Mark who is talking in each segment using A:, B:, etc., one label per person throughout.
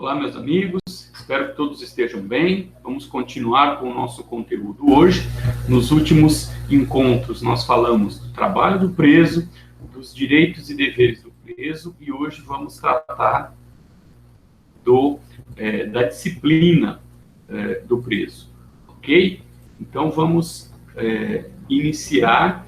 A: Olá, meus amigos, espero que todos estejam bem. Vamos continuar com o nosso conteúdo hoje. Nos últimos encontros, nós falamos do trabalho do preso, dos direitos e deveres do preso, e hoje vamos tratar da disciplina do preso, ok? Então, vamos iniciar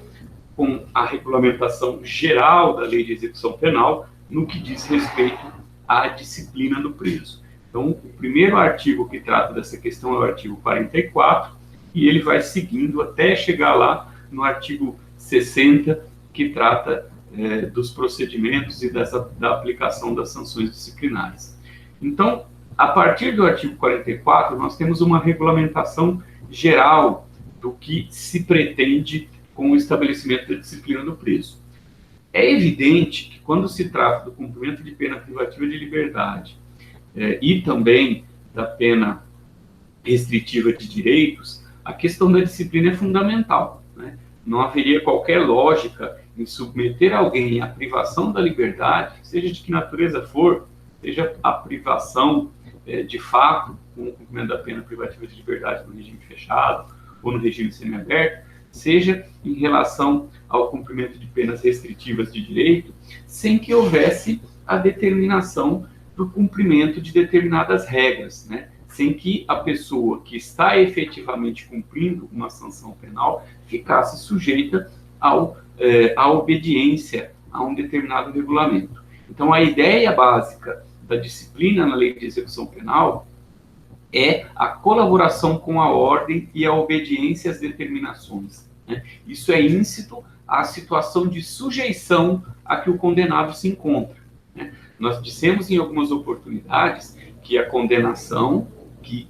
A: com a regulamentação geral da Lei de Execução Penal no que diz respeito à disciplina do preso. Então, o primeiro artigo que trata dessa questão é o artigo 44, e ele vai seguindo até chegar lá no artigo 60, que trata dos procedimentos e da aplicação das sanções disciplinares. Então, a partir do artigo 44, nós temos uma regulamentação geral do que se pretende com o estabelecimento da disciplina do preso. É evidente que quando se trata do cumprimento de pena privativa de liberdade e também da pena restritiva de direitos, a questão da disciplina é fundamental, né? Não haveria qualquer lógica em submeter alguém à privação da liberdade, seja de que natureza for, seja a privação de fato, com o cumprimento da pena privativa de liberdade no regime fechado ou no regime semiaberto, seja em relação ao cumprimento de penas restritivas de direito, sem que houvesse a determinação do cumprimento de determinadas regras, né? Sem que a pessoa que está efetivamente cumprindo uma sanção penal ficasse sujeita à obediência a um determinado regulamento. Então, a ideia básica da disciplina na Lei de Execução Penal é a colaboração com a ordem e a obediência às determinações, né? Isso é íncito à situação de sujeição a que o condenado se encontra, né? Nós dissemos em algumas oportunidades que a condenação que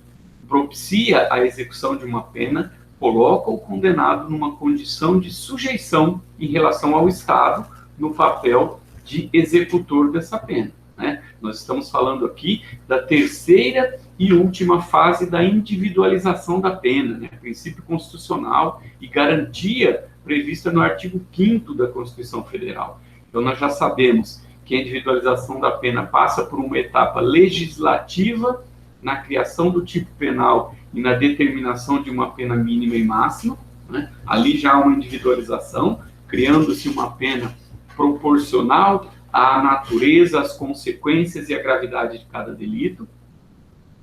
A: propicia a execução de uma pena coloca o condenado numa condição de sujeição em relação ao Estado no papel de executor dessa pena, né? Nós estamos falando aqui da terceira e última fase da individualização da pena, né? Princípio constitucional e garantia prevista no artigo 5º da Constituição Federal. Então, nós já sabemos que a individualização da pena passa por uma etapa legislativa na criação do tipo penal e na determinação de uma pena mínima e máxima, né? Ali já há uma individualização, criando-se uma pena proporcional à natureza, às consequências e à gravidade de cada delito.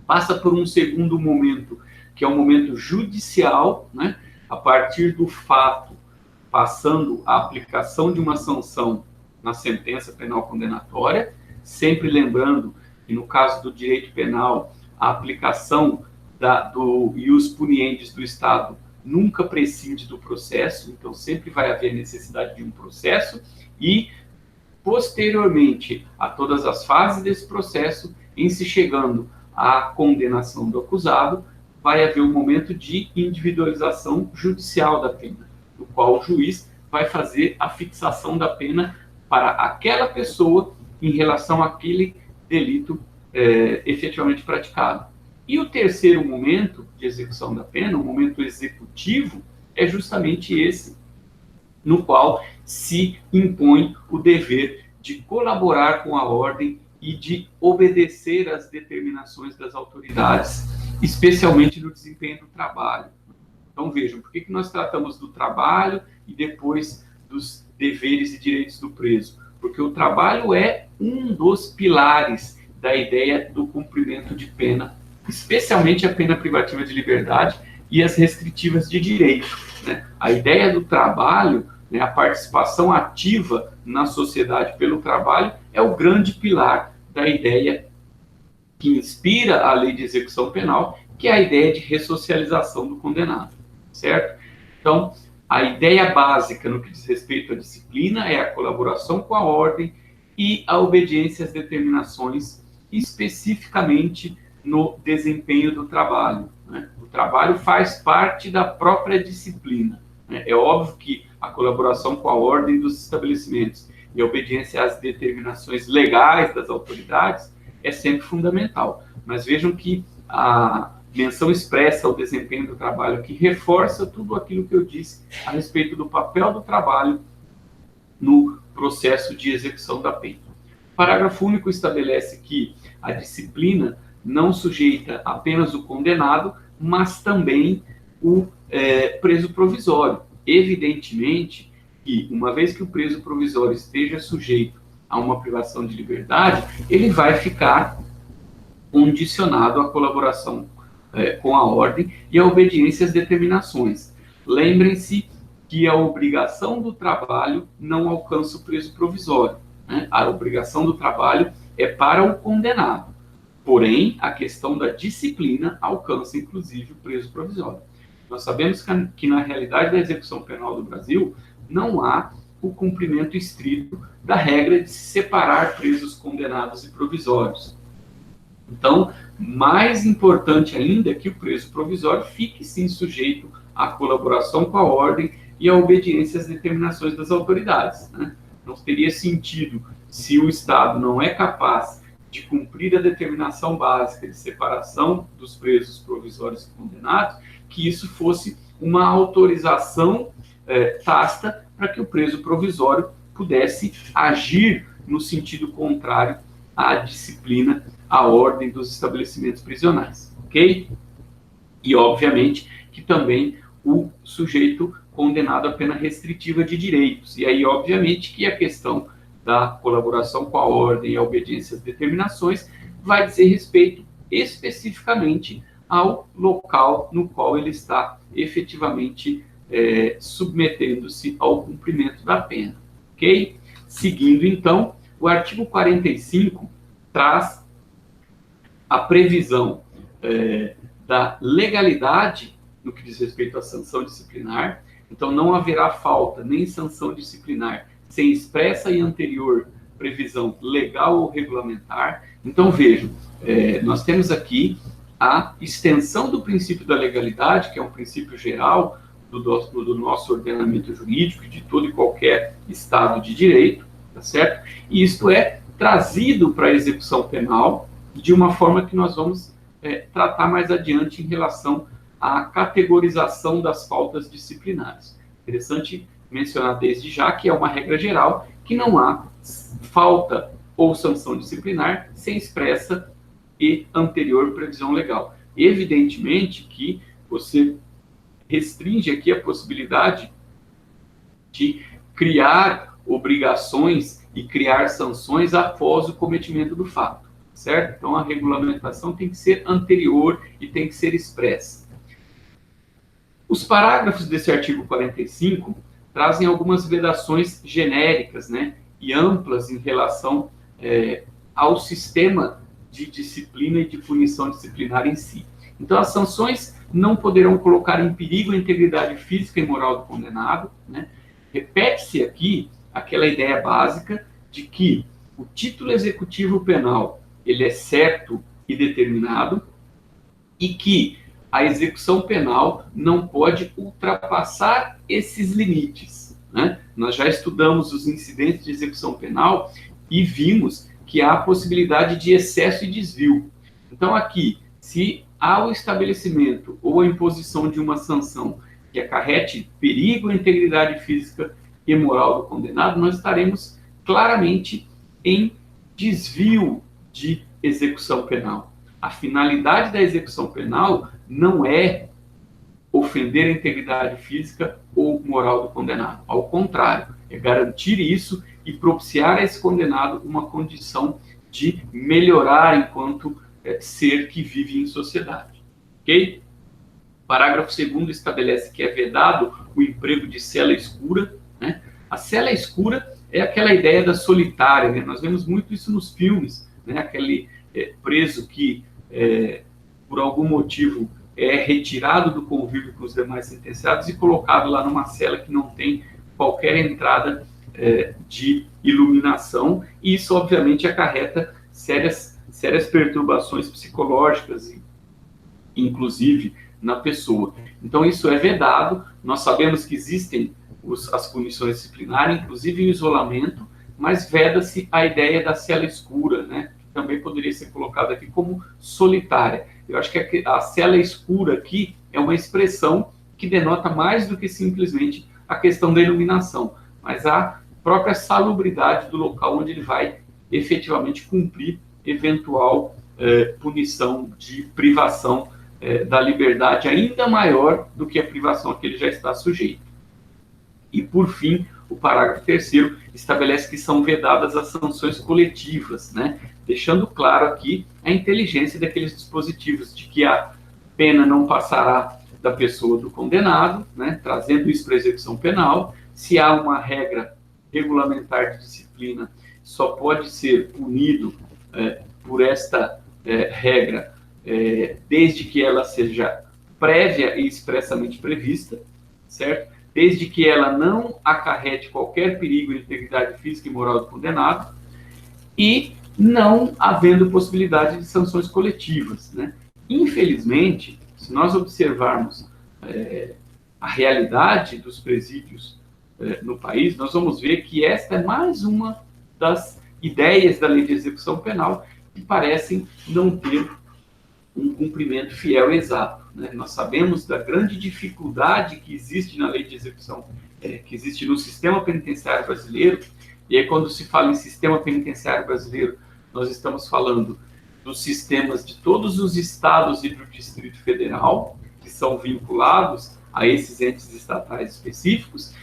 A: Passa por um segundo momento, que é o momento judicial, né? A partir do fato, passando a aplicação de uma sanção na sentença penal condenatória, sempre lembrando que no caso do direito penal, a aplicação do ius puniendi do Estado nunca prescinde do processo, então sempre vai haver necessidade de um processo e, posteriormente a todas as fases desse processo, em se chegando à condenação do acusado, vai haver um momento de individualização judicial da pena, no qual o juiz vai fazer a fixação da pena para aquela pessoa em relação àquele delito efetivamente praticado. E o terceiro momento de execução da pena, o momento executivo, é justamente esse, no qual se impõe o dever de colaborar com a ordem e de obedecer às determinações das autoridades, especialmente no desempenho do trabalho. Então, vejam, por que nós tratamos do trabalho e depois dos deveres e direitos do preso? Porque o trabalho é um dos pilares da ideia do cumprimento de pena, especialmente a pena privativa de liberdade e as restritivas de direito, né? A ideia do trabalho, né, a participação ativa na sociedade pelo trabalho, é o grande pilar da ideia que inspira a Lei de Execução Penal, que é a ideia de ressocialização do condenado, certo? Então, a ideia básica no que diz respeito à disciplina é a colaboração com a ordem e a obediência às determinações, especificamente no desempenho do trabalho, né? O trabalho faz parte da própria disciplina, né? É óbvio que a colaboração com a ordem dos estabelecimentos e a obediência às determinações legais das autoridades é sempre fundamental. Mas vejam que a menção expressa ao desempenho do trabalho, que reforça tudo aquilo que eu disse a respeito do papel do trabalho no processo de execução da pena. O parágrafo único estabelece que a disciplina não sujeita apenas o condenado, mas também o preso provisório. Evidentemente que, uma vez que o preso provisório esteja sujeito a uma privação de liberdade, ele vai ficar condicionado à colaboração com a ordem e à obediência às determinações. Lembrem-se que a obrigação do trabalho não alcança o preso provisório, né? A obrigação do trabalho é para o condenado. Porém, a questão da disciplina alcança, inclusive, o preso provisório. Nós sabemos que na realidade da execução penal do Brasil, não há o cumprimento estrito da regra de se separar presos condenados e provisórios. Então, mais importante ainda é que o preso provisório fique, sim, sujeito à colaboração com a ordem e à obediência às determinações das autoridades, né? Não teria sentido, se o Estado não é capaz de cumprir a determinação básica de separação dos presos provisórios e condenados, que isso fosse uma autorização tácita para que o preso provisório pudesse agir no sentido contrário à disciplina, à ordem dos estabelecimentos prisionais, ok? E, obviamente, que também o sujeito condenado a pena restritiva de direitos. E aí, obviamente, que a questão da colaboração com a ordem e a obediência às determinações vai dizer respeito especificamente ao local no qual ele está efetivamente submetendo-se ao cumprimento da pena, ok? Seguindo, então, o artigo 45 traz a previsão da legalidade no que diz respeito à sanção disciplinar. Então, não haverá falta nem sanção disciplinar sem expressa e anterior previsão legal ou regulamentar. Então, vejam, nós temos aqui a extensão do princípio da legalidade, que é um princípio geral do nosso ordenamento jurídico, de todo e qualquer Estado de direito, tá certo? E isto é trazido para a execução penal de uma forma que nós vamos tratar mais adiante em relação à categorização das faltas disciplinares. Interessante mencionar desde já que é uma regra geral que não há falta ou sanção disciplinar sem expressa e anterior previsão legal. Evidentemente que você restringe aqui a possibilidade de criar obrigações e criar sanções após o cometimento do fato, certo? Então, a regulamentação tem que ser anterior e tem que ser expressa. Os parágrafos desse artigo 45 trazem algumas vedações genéricas, né, e amplas em relação ao sistema de disciplina e de punição disciplinar em si. Então, as sanções não poderão colocar em perigo a integridade física e moral do condenado, né? Repete-se aqui aquela ideia básica de que o título executivo penal ele é certo e determinado e que a execução penal não pode ultrapassar esses limites, né? Nós já estudamos os incidentes de execução penal e vimos que há a possibilidade de excesso e desvio. Então, aqui, se há o estabelecimento ou a imposição de uma sanção que acarrete perigo à integridade física e moral do condenado, nós estaremos claramente em desvio de execução penal. A finalidade da execução penal não é ofender a integridade física ou moral do condenado. Ao contrário, é garantir isso e propiciar a esse condenado uma condição de melhorar enquanto ser que vive em sociedade. Ok? Parágrafo 2º estabelece que é vedado o emprego de cela escura, né? A cela escura é aquela ideia da solitária, né? Nós vemos muito isso nos filmes, né? Aquele preso que, por algum motivo, é retirado do convívio com os demais sentenciados e colocado lá numa cela que não tem qualquer entrada de iluminação, e isso, obviamente, acarreta sérias perturbações psicológicas, inclusive na pessoa. Então, isso é vedado. Nós sabemos que existem as punições disciplinares, inclusive o isolamento, mas veda-se a ideia da cela escura, né? Que também poderia ser colocada aqui como solitária. Eu acho que a cela escura aqui é uma expressão que denota mais do que simplesmente a questão da iluminação, mas a própria salubridade do local onde ele vai efetivamente cumprir eventual punição de privação da liberdade ainda maior do que a privação a que ele já está sujeito. E, por fim, o parágrafo 3º estabelece que são vedadas as sanções coletivas, né? Deixando claro aqui a inteligência daqueles dispositivos de que a pena não passará da pessoa do condenado, né? Trazendo isso para a execução penal. Se há uma regra regulamentar de disciplina, só pode ser punido por esta regra desde que ela seja prévia e expressamente prevista, certo? Desde que ela não acarrete qualquer perigo à integridade física e moral do condenado e não havendo possibilidade de sanções coletivas, né? Infelizmente, se nós observarmos a realidade dos presídios no país, nós vamos ver que esta é mais uma das ideias da lei de execução penal que parecem não ter um cumprimento fiel e exato, né? Nós sabemos da grande dificuldade que existe na lei de execução, que existe no sistema penitenciário brasileiro, e aí quando se fala em sistema penitenciário brasileiro, nós estamos falando dos sistemas de todos os estados e do Distrito Federal, que são vinculados a esses entes estatais específicos,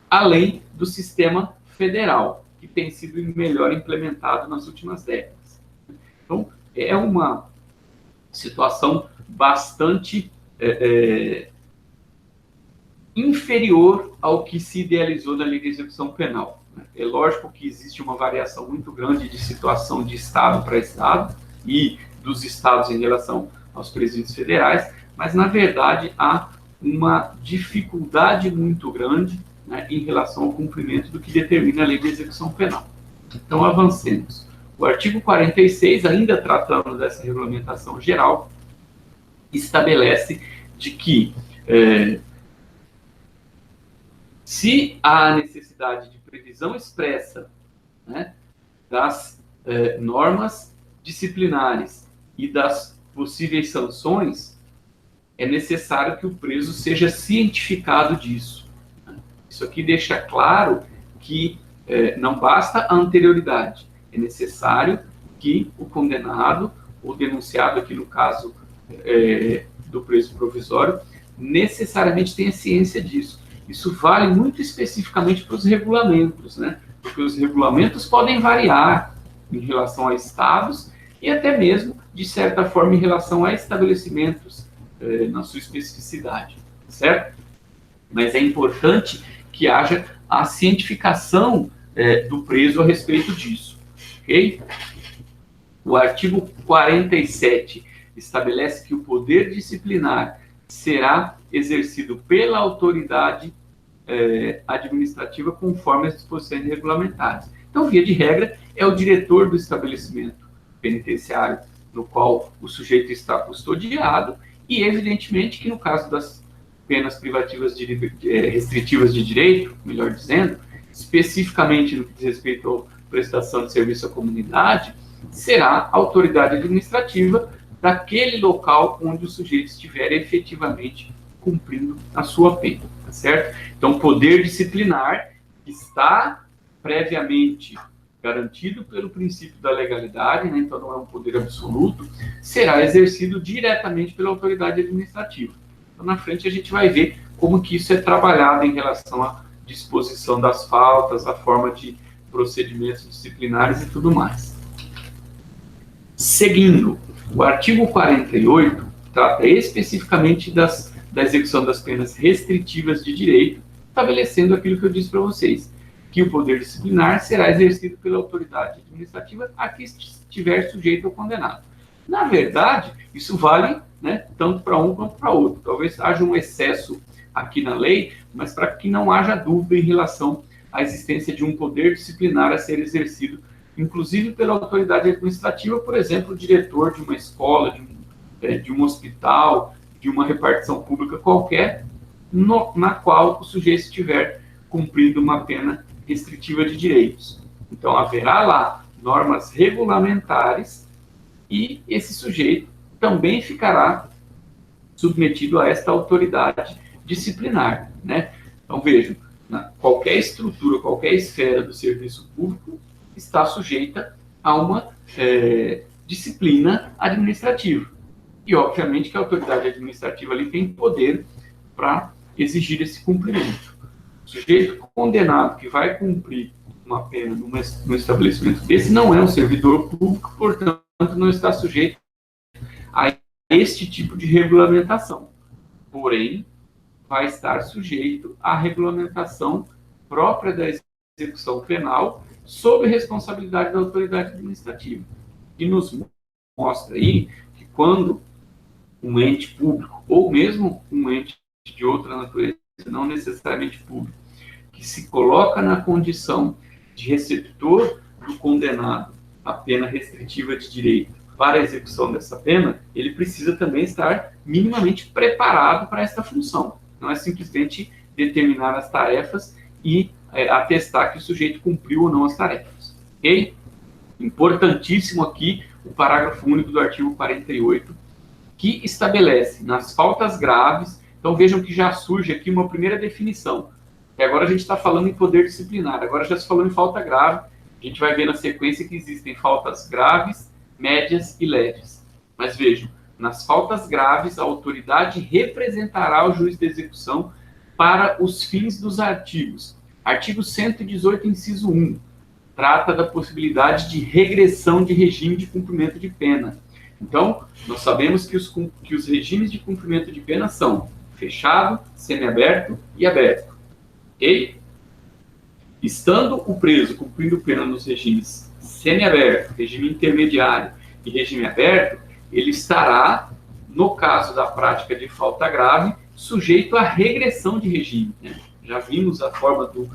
A: além do sistema federal, que tem sido melhor implementado nas últimas décadas. Então, é uma situação bastante inferior ao que se idealizou na lei de execução penal. É lógico que existe uma variação muito grande de situação de estado para estado e dos estados em relação aos presídios federais, mas, na verdade, há uma dificuldade muito grande, né, em relação ao cumprimento do que determina a lei de execução penal. Então, avancemos. O artigo 46, ainda tratando dessa regulamentação geral, estabelece de que se há necessidade de previsão expressa, né, das normas disciplinares e das possíveis sanções, é necessário que o preso seja cientificado disso. Isso aqui deixa claro que não basta a anterioridade, é necessário que o condenado, ou denunciado aqui no caso do preso provisório, necessariamente tenha ciência disso. Isso vale muito especificamente para os regulamentos, né? Porque os regulamentos podem variar em relação a estados e até mesmo, de certa forma, em relação a estabelecimentos na sua especificidade, certo? Mas é importante que haja a cientificação do preso a respeito disso, ok? O artigo 47 estabelece que o poder disciplinar será exercido pela autoridade administrativa conforme as disposições regulamentares. Então, via de regra, é o diretor do estabelecimento penitenciário no qual o sujeito está custodiado e, evidentemente, que no caso das penas privativas restritivas de direito, melhor dizendo, especificamente no que diz respeito à prestação de serviço à comunidade, será a autoridade administrativa daquele local onde o sujeito estiver efetivamente cumprindo a sua pena, tá certo? Então, poder disciplinar está previamente garantido pelo princípio da legalidade, né? Então não é um poder absoluto, será exercido diretamente pela autoridade administrativa. Então, na frente a gente vai ver como que isso é trabalhado em relação à disposição das faltas, a forma de procedimentos disciplinares e tudo mais. Seguindo, o artigo 48 trata especificamente da execução das penas restritivas de direito, estabelecendo aquilo que eu disse para vocês, que o poder disciplinar será exercido pela autoridade administrativa a que estiver sujeito ou condenado. Na verdade, isso vale, né, tanto para um quanto para outro. Talvez haja um excesso aqui na lei, mas para que não haja dúvida em relação à existência de um poder disciplinar a ser exercido, inclusive pela autoridade administrativa, por exemplo, o diretor de uma escola, de um hospital, de uma repartição pública qualquer, na qual o sujeito estiver cumprindo uma pena restritiva de direitos. Então, haverá lá normas regulamentares e esse sujeito também ficará submetido a esta autoridade disciplinar, né? Então, vejam, qualquer estrutura, qualquer esfera do serviço público está sujeita a uma disciplina administrativa. E, obviamente, que a autoridade administrativa ali tem poder para exigir esse cumprimento. O sujeito condenado que vai cumprir uma pena num estabelecimento desse não é um servidor público, portanto, não está sujeito a este tipo de regulamentação. Porém, vai estar sujeito à regulamentação própria da execução penal sob responsabilidade da autoridade administrativa. E nos mostra aí que quando um ente público, ou mesmo um ente de outra natureza, não necessariamente público, que se coloca na condição de receptor do condenado à pena restritiva de direito para a execução dessa pena, ele precisa também estar minimamente preparado para esta função. Não é simplesmente determinar as tarefas e atestar que o sujeito cumpriu ou não as tarefas. Ok? Importantíssimo aqui o parágrafo único do artigo 48, que estabelece nas faltas graves. Então vejam que já surge aqui uma primeira definição. E agora a gente está falando em poder disciplinar, agora já se falou em falta grave. A gente vai ver na sequência que existem faltas graves, médias e leves. Mas vejam, nas faltas graves, a autoridade representará o juiz de execução para os fins dos artigos. Artigo 118, inciso 1, trata da possibilidade de regressão de regime de cumprimento de pena. Então, nós sabemos que os regimes de cumprimento de pena são fechado, semiaberto e aberto. Ok? Estando o preso cumprindo pena nos regimes semiaberto, regime intermediário e regime aberto, ele estará, no caso da prática de falta grave, sujeito à regressão de regime. Né? Já vimos a forma do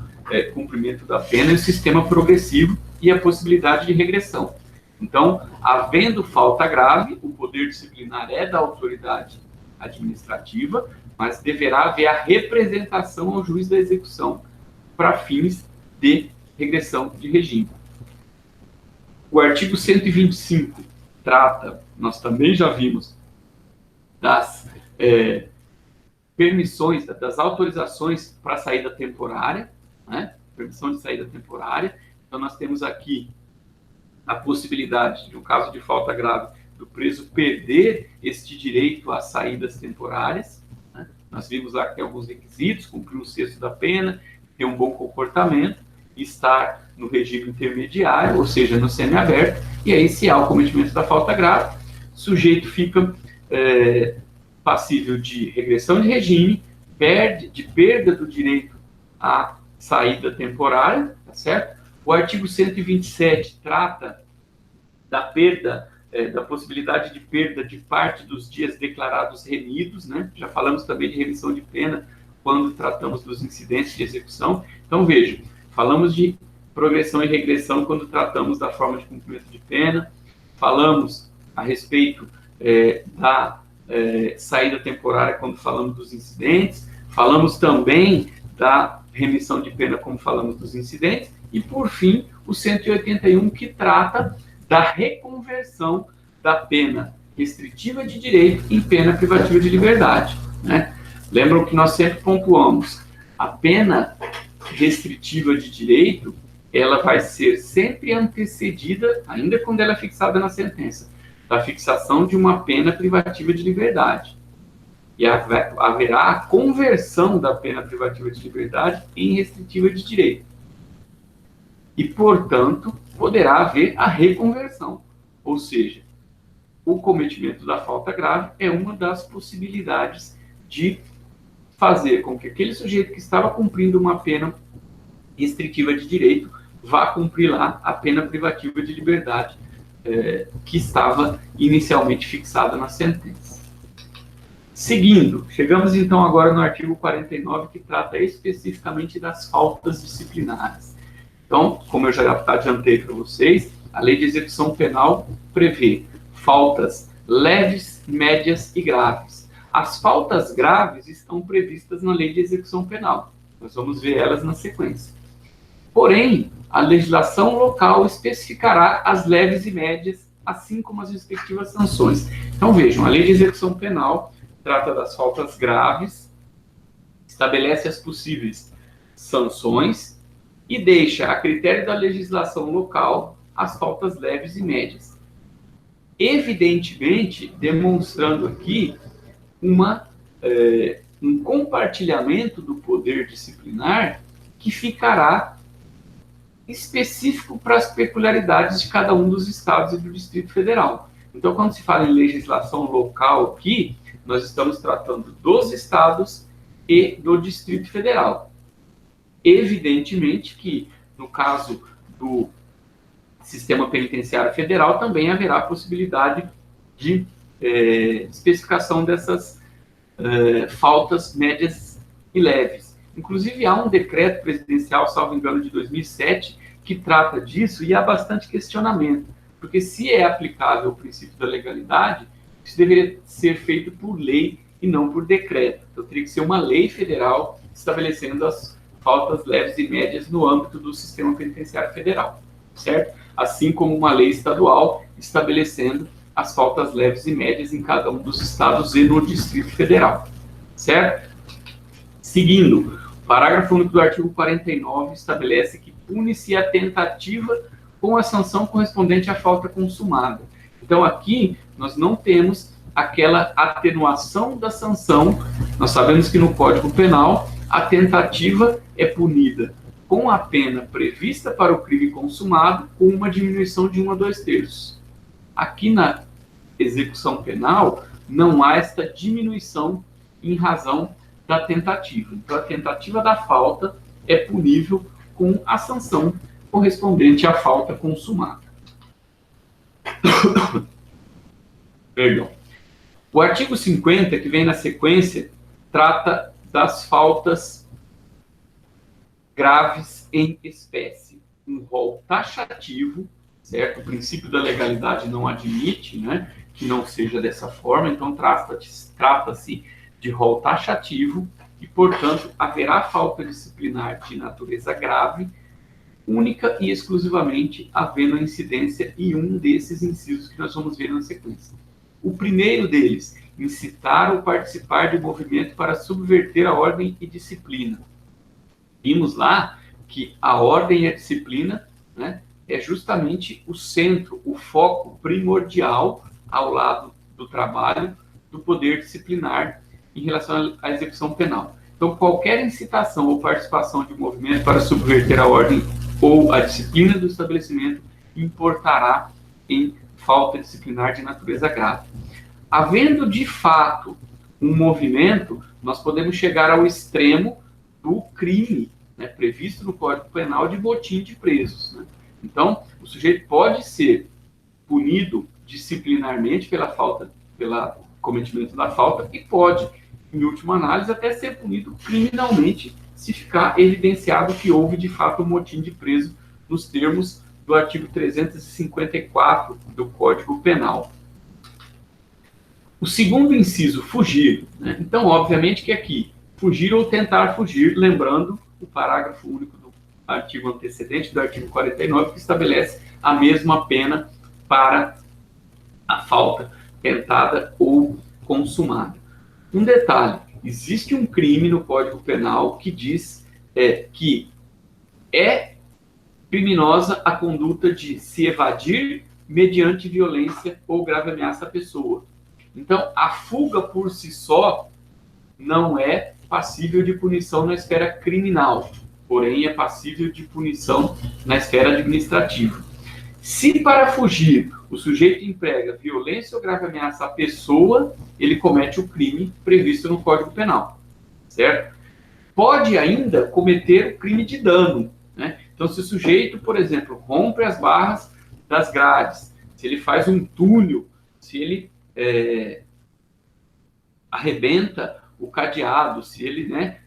A: cumprimento da pena e o sistema progressivo e a possibilidade de regressão. Então, havendo falta grave, o poder disciplinar é da autoridade administrativa, mas deverá haver a representação ao juiz da execução para fins de regressão de regime. O artigo 125 trata, nós também já vimos, das permissões, das autorizações para saída temporária, né? Permissão de saída temporária. Então, nós temos aqui a possibilidade, no caso de falta grave, do preso perder este direito às saídas temporárias. Né? Nós vimos aqui alguns requisitos: cumprir um sexto da pena, ter um bom comportamento, estar no regime intermediário, ou seja, no semiaberto, e aí, se há o cometimento da falta grave, o sujeito fica passível de regressão de regime, de perda do direito à saída temporária, tá certo? O artigo 127 trata da perda, da possibilidade de perda de parte dos dias declarados remidos, né? Já falamos também de remissão de pena quando tratamos dos incidentes de execução. Então, veja, falamos de progressão e regressão quando tratamos da forma de cumprimento de pena, falamos a respeito da saída temporária quando falamos dos incidentes, falamos também da remissão de pena como falamos dos incidentes, e, por fim, o 181, que trata da reconversão da pena restritiva de direito em pena privativa de liberdade. Né? Lembram que nós sempre pontuamos, a pena restritiva de direito, ela vai ser sempre antecedida, ainda quando ela é fixada na sentença, da fixação de uma pena privativa de liberdade. E haverá a conversão da pena privativa de liberdade em restritiva de direito. E, portanto, poderá haver a reconversão. Ou seja, o cometimento da falta grave é uma das possibilidades de fazer com que aquele sujeito que estava cumprindo uma pena restritiva de direito vá cumprir lá a pena privativa de liberdade que estava inicialmente fixada na sentença. Seguindo, chegamos então agora no artigo 49, que trata especificamente das faltas disciplinares. Então, como eu já adiantei para vocês, a Lei de Execução Penal prevê faltas leves, médias e graves. As faltas graves estão previstas na Lei de Execução Penal. Nós vamos ver elas na sequência. Porém, a legislação local especificará as leves e médias, assim como as respectivas sanções. Então, vejam, a Lei de Execução Penal trata das faltas graves, estabelece as possíveis sanções e deixa a critério da legislação local as faltas leves e médias. Evidentemente, demonstrando aqui um compartilhamento do poder disciplinar que ficará específico para as peculiaridades de cada um dos estados e do Distrito Federal. Então, quando se fala em legislação local aqui, nós estamos tratando dos estados e do Distrito Federal. Evidentemente que, no caso do Sistema Penitenciário Federal, também haverá a possibilidade de especificação dessas faltas médias e leves. Inclusive, há um decreto presidencial, salvo engano, de 2007, que trata disso e há bastante questionamento, porque se é aplicável o princípio da legalidade, isso deveria ser feito por lei e não por decreto. Então, teria que ser uma lei federal estabelecendo as faltas leves e médias no âmbito do Sistema Penitenciário Federal, certo? Assim como uma lei estadual estabelecendo as faltas leves e médias em cada um dos estados e no Distrito Federal, certo? Seguindo, o parágrafo único do artigo 49 estabelece que pune-se a tentativa com a sanção correspondente à falta consumada. Então, aqui, nós não temos aquela atenuação da sanção. Nós sabemos que no Código Penal, a tentativa é punida com a pena prevista para o crime consumado, com uma diminuição de 1 a 2 terços. Aqui na execução penal, não há esta diminuição em razão da tentativa. Então, a tentativa da falta é punível com a sanção correspondente à falta consumada. Perdão. O artigo 50, que vem na sequência, trata das faltas graves em espécie. Um rol taxativo, certo? O princípio da legalidade não admite, né, que não seja dessa forma, então trata-se de rol taxativo e, portanto, haverá falta disciplinar de natureza grave, única e exclusivamente havendo a incidência em um desses incisos que nós vamos ver na sequência. O primeiro deles, incitar ou participar de movimento para subverter a ordem e disciplina. Vimos lá que a ordem e a disciplina, né, é justamente o centro, o foco primordial ao lado do trabalho do poder disciplinar em relação à execução penal. Então, qualquer incitação ou participação de movimento para subverter a ordem ou a disciplina do estabelecimento importará em falta disciplinar de natureza grave. Havendo, de fato, um movimento, nós podemos chegar ao extremo do crime, né, previsto no Código Penal de motim de presos, né? Então, o sujeito pode ser punido disciplinarmente pelo cometimento da falta e pode, em última análise, até ser punido criminalmente se ficar evidenciado que houve, de fato, um motim de preso nos termos do artigo 354 do Código Penal. O segundo inciso, fugir, né? Então, obviamente que aqui, fugir ou tentar fugir, lembrando o parágrafo único do artigo antecedente, do artigo 49, que estabelece a mesma pena para a falta tentada ou consumada. Um detalhe, existe um crime no Código Penal que diz que é criminosa a conduta de se evadir mediante violência ou grave ameaça à pessoa. Então, a fuga por si só não é passível de punição na esfera criminal, porém é passível de punição na esfera administrativa. Se para fugir o sujeito emprega violência ou grave ameaça à pessoa, ele comete o crime previsto no Código Penal, certo? Pode ainda cometer o crime de dano, né? Então, se o sujeito, por exemplo, rompe as barras das grades, se ele faz um túnel, se ele arrebenta o cadeado, se ele, né,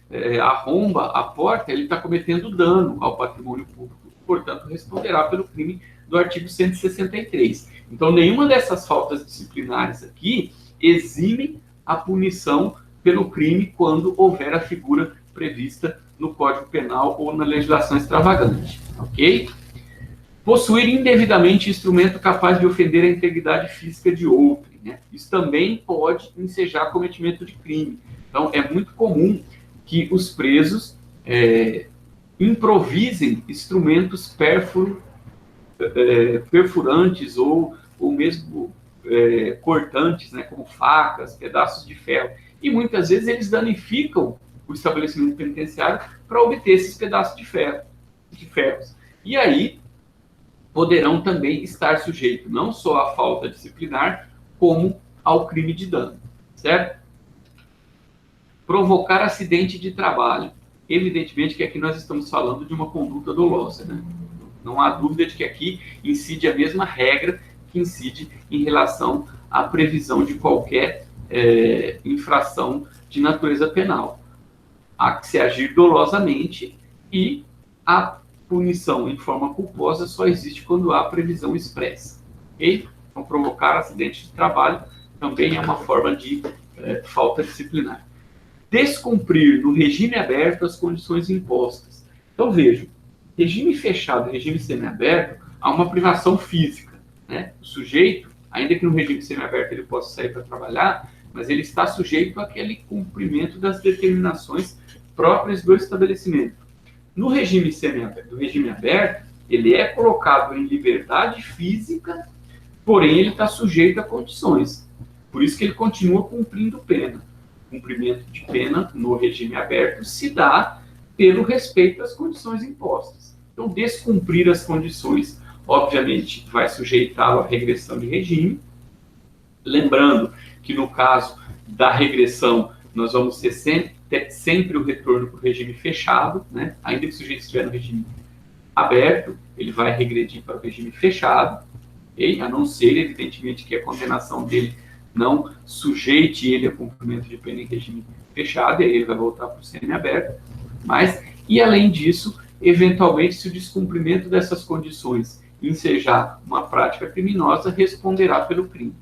A: arromba a porta, ele está cometendo dano ao patrimônio público, portanto, responderá pelo crime do artigo 163. Então, nenhuma dessas faltas disciplinares aqui exime a punição pelo crime quando houver a figura prevista no Código Penal ou na legislação extravagante, ok? Possuir indevidamente instrumento capaz de ofender a integridade física de outro, né? Isso também pode ensejar cometimento de crime. Então, é muito comum que os presos improvisem instrumentos pérfuro perfurantes ou mesmo cortantes, né, como facas, pedaços de ferro. E muitas vezes eles danificam o estabelecimento penitenciário para obter esses pedaços de ferros. E aí poderão também estar sujeitos não só à falta disciplinar, como ao crime de dano, certo? Provocar acidente de trabalho. Evidentemente que aqui nós estamos falando de uma conduta dolosa, né? Não há dúvida de que aqui incide a mesma regra que incide em relação à previsão de qualquer infração de natureza penal. Há que se agir dolosamente e a punição em forma culposa só existe quando há previsão expressa. Okay? Então, provocar acidente de trabalho também é uma forma de falta disciplinar. Descumprir no regime aberto as condições impostas. Então, vejam, regime fechado e regime semiaberto, há uma privação física, né? O sujeito, ainda que no regime semiaberto ele possa sair para trabalhar, mas ele está sujeito àquele cumprimento das determinações próprias do estabelecimento. No regime semiaberto, do regime aberto, ele é colocado em liberdade física, porém ele está sujeito a condições. Por isso que ele continua cumprindo pena. O cumprimento de pena no regime aberto se dá pelo respeito às condições impostas. Então, descumprir as condições, obviamente, vai sujeitá-lo à regressão de regime. Lembrando que no caso da regressão, nós vamos ter sempre o retorno para o regime fechado, né? Ainda que o sujeito estiver no regime aberto, ele vai regredir para o regime fechado, okay? A não ser, evidentemente, que a condenação dele não sujeite ele a cumprimento de pena em regime fechado, e aí ele vai voltar para o semiaberto. Mas, e além disso, eventualmente, se o descumprimento dessas condições ensejar uma prática criminosa, responderá pelo crime.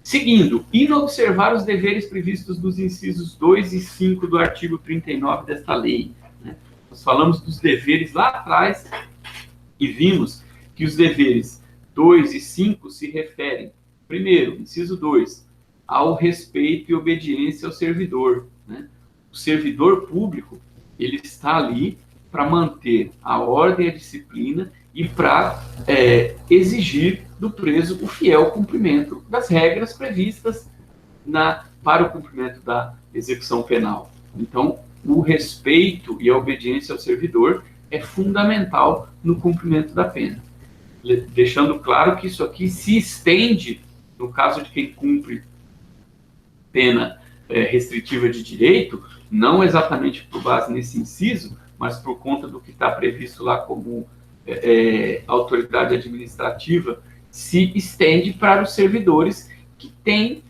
A: Seguindo, inobservar os deveres previstos dos incisos 2 e 5 do artigo 39 desta lei. Né? Nós falamos dos deveres lá atrás e vimos que os deveres 2 e 5 se referem, primeiro, inciso 2, ao respeito e obediência ao servidor. Né? O servidor público, ele está ali para manter a ordem e a disciplina e para exigir do preso o fiel cumprimento das regras previstas para o cumprimento da execução penal. Então, o respeito e a obediência ao servidor é fundamental no cumprimento da pena. Deixando claro que isso aqui se estende, no caso de quem cumpre pena restritiva de direito, não exatamente por base nesse inciso, mas por conta do que está previsto lá como autoridade administrativa, se estende para os servidores que têm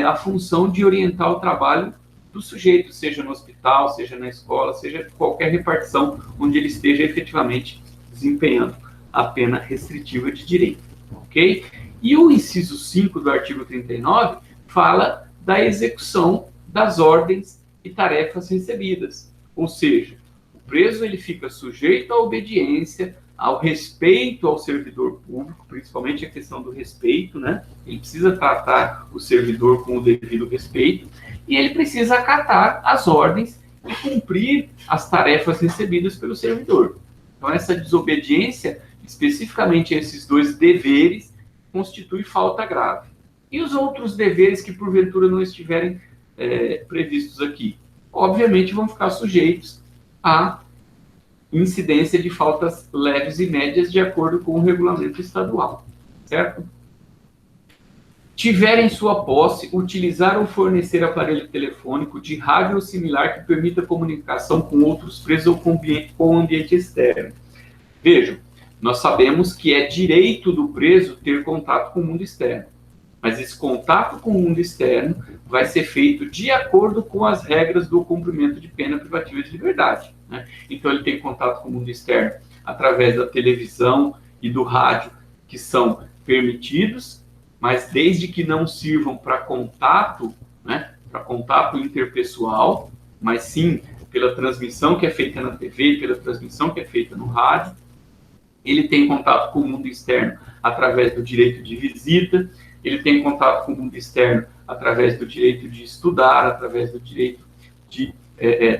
A: a função de orientar o trabalho do sujeito, seja no hospital, seja na escola, seja qualquer repartição onde ele esteja efetivamente desempenhando a pena restritiva de direito. Ok? E o inciso 5 do artigo 39 fala da execução das ordens e tarefas recebidas. Ou seja, o preso ele fica sujeito à obediência, ao respeito ao servidor público, principalmente a questão do respeito, né? Ele precisa tratar o servidor com o devido respeito e ele precisa acatar as ordens e cumprir as tarefas recebidas pelo servidor. Então, essa desobediência, especificamente esses dois deveres, constitui falta grave. E os outros deveres que, porventura, não estiverem previstos aqui? Obviamente, vão ficar sujeitos à incidência de faltas leves e médias de acordo com o regulamento estadual, certo? Tiver em sua posse, utilizar ou fornecer aparelho telefônico de rádio ou similar que permita comunicação com outros presos ou com o ambiente externo. Vejam, nós sabemos que é direito do preso ter contato com o mundo externo, mas esse contato com o mundo externo vai ser feito de acordo com as regras do cumprimento de pena privativa de liberdade. Né? Então, ele tem contato com o mundo externo através da televisão e do rádio, que são permitidos, mas desde que não sirvam para contato, né, para contato interpessoal, mas sim pela transmissão que é feita na TV, pela transmissão que é feita no rádio. Ele tem contato com o mundo externo através do direito de visita, ele tem contato com o mundo externo através do direito de estudar, através do direito de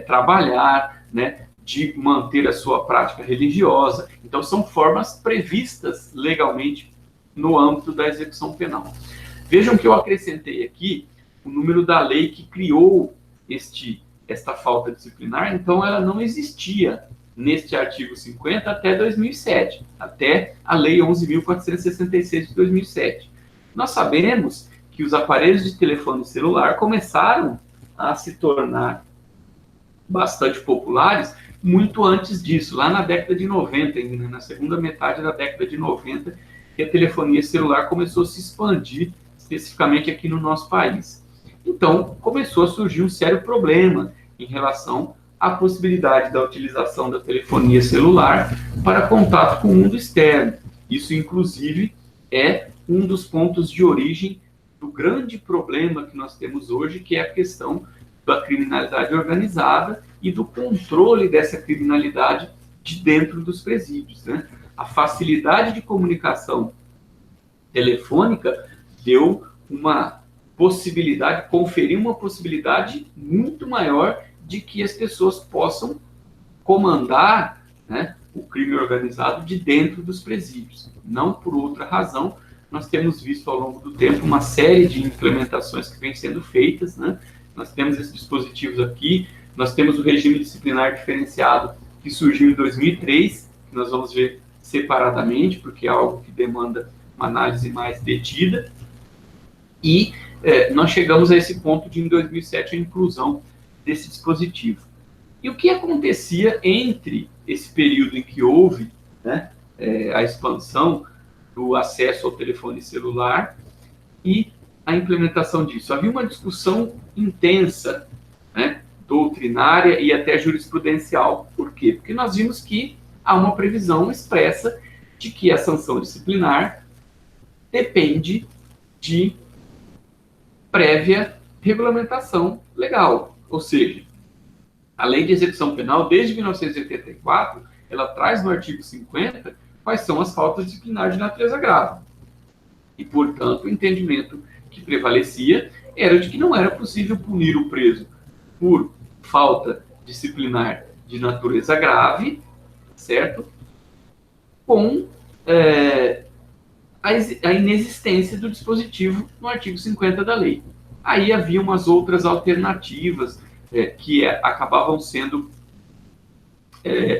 A: trabalhar, né, de manter a sua prática religiosa. Então, são formas previstas legalmente no âmbito da execução penal. Vejam que eu acrescentei aqui o número da lei que criou esta falta disciplinar, então ela não existia neste artigo 50 até 2007, até a Lei 11.466 de 2007. Nós sabemos que os aparelhos de telefone celular começaram a se tornar bastante populares muito antes disso, lá na década de 90, ainda, na segunda metade da década de 90, que a telefonia celular começou a se expandir, especificamente aqui no nosso país. Então, começou a surgir um sério problema em relação à possibilidade da utilização da telefonia celular para contato com o mundo externo. Isso, inclusive, é um dos pontos de origem do grande problema que nós temos hoje, que é a questão da criminalidade organizada e do controle dessa criminalidade de dentro dos presídios, né? A facilidade de comunicação telefônica deu uma possibilidade, conferiu uma possibilidade muito maior de que as pessoas possam comandar, né, o crime organizado de dentro dos presídios. Não por outra razão, nós temos visto ao longo do tempo uma série de implementações que vêm sendo feitas, né? Nós temos esses dispositivos aqui, nós temos o regime disciplinar diferenciado que surgiu em 2003, que nós vamos ver separadamente, porque é algo que demanda uma análise mais detida, e nós chegamos a esse ponto de, em 2007, a inclusão desse dispositivo. E o que acontecia entre esse período em que houve, né, a expansão do acesso ao telefone celular e a implementação disso? Havia uma discussão intensa, né, doutrinária e até jurisprudencial. Por quê? Porque nós vimos que há uma previsão expressa de que a sanção disciplinar depende de prévia regulamentação legal. Ou seja, a Lei de Execução Penal, desde 1984, ela traz no artigo 50 quais são as faltas disciplinares de natureza grave. E, portanto, o entendimento que prevalecia era de que não era possível punir o preso por falta disciplinar de natureza grave, certo? Com a inexistência do dispositivo no artigo 50 da lei. Aí havia umas outras alternativas que acabavam sendo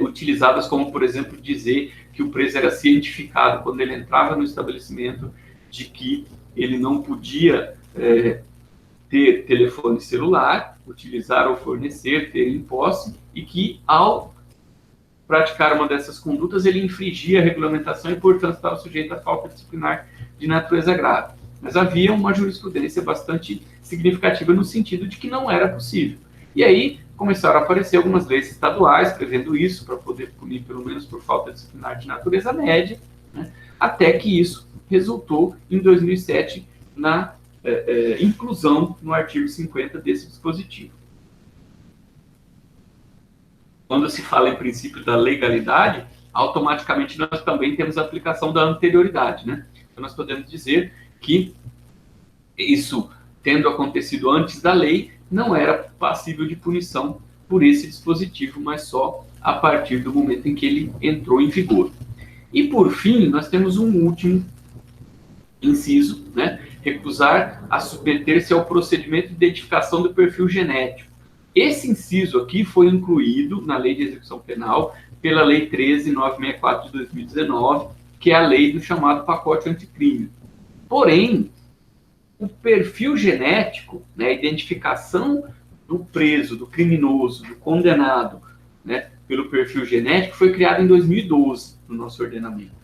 A: utilizadas, como, por exemplo, dizer que o preso era cientificado quando ele entrava no estabelecimento de que ele não podia ter telefone celular, utilizar ou fornecer, ter em posse, e que, ao praticar uma dessas condutas, ele infringia a regulamentação e, portanto, estava sujeito a falta disciplinar de natureza grave. Mas havia uma jurisprudência bastante significativa no sentido de que não era possível. E aí começaram a aparecer algumas leis estaduais prevendo isso, para poder punir pelo menos por falta disciplinar de natureza média, né, até que isso resultou, em 2007, na inclusão no artigo 50 desse dispositivo. Quando se fala em princípio da legalidade, automaticamente nós também temos a aplicação da anterioridade, né? Então nós podemos dizer que isso, tendo acontecido antes da lei, não era passível de punição por esse dispositivo, mas só a partir do momento em que ele entrou em vigor. E, por fim, nós temos um último inciso, né? Recusar a submeter-se ao procedimento de identificação do perfil genético. Esse inciso aqui foi incluído na Lei de Execução Penal pela Lei 13.964 de 2019, que é a lei do chamado pacote anticrime. Porém, o perfil genético, né, a identificação do preso, do criminoso, do condenado, né, pelo perfil genético, foi criado em 2012 no nosso ordenamento.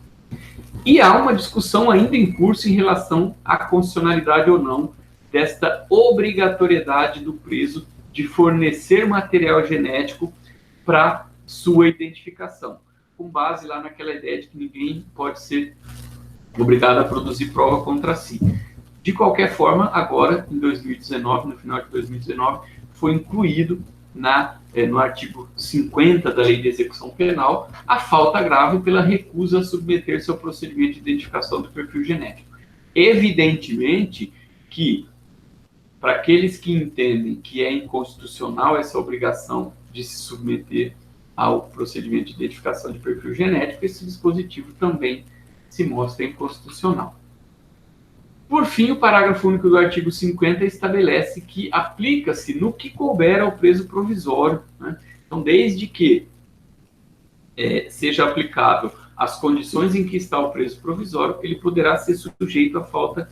A: E há uma discussão ainda em curso em relação à constitucionalidade ou não desta obrigatoriedade do preso de fornecer material genético para sua identificação, com base lá naquela ideia de que ninguém pode ser obrigado a produzir prova contra si. De qualquer forma, agora, em 2019, no final de 2019, foi incluído no artigo 50 da Lei de Execução Penal a falta grave pela recusa a submeter-se ao procedimento de identificação do perfil genético. Evidentemente que, para aqueles que entendem que é inconstitucional essa obrigação de se submeter ao procedimento de identificação de perfil genético, esse dispositivo também se mostra inconstitucional. Por fim, o parágrafo único do artigo 50 estabelece que aplica-se no que couber ao preso provisório, né? Então, desde que seja aplicável as condições em que está o preso provisório, ele poderá ser sujeito à falta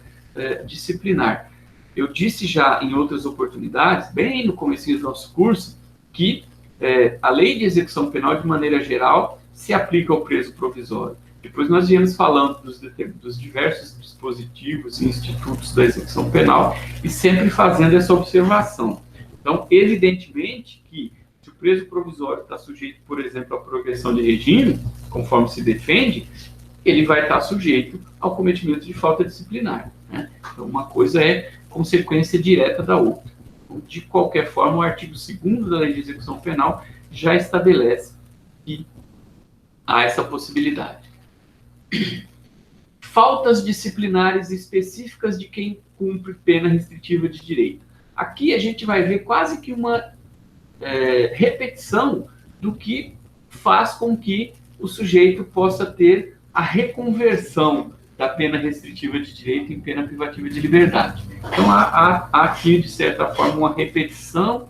A: disciplinar. Eu disse já em outras oportunidades, bem no começo do nosso curso, que a lei de execução penal, de maneira geral, se aplica ao preso provisório. Depois nós viemos falando dos diversos dispositivos e institutos da execução penal e sempre fazendo essa observação. Então, evidentemente que se o preso provisório está sujeito, por exemplo, à progressão de regime, conforme se defende, ele vai estar sujeito ao cometimento de falta disciplinar, né? Então, uma coisa é consequência direta da outra. De qualquer forma, o artigo 2º da Lei de Execução Penal já estabelece que há essa possibilidade. Faltas disciplinares específicas de quem cumpre pena restritiva de direito. Aqui a gente vai ver quase que uma repetição do que faz com que o sujeito possa ter a reconversão da pena restritiva de direito em pena privativa de liberdade. Então, há aqui, de certa forma, uma repetição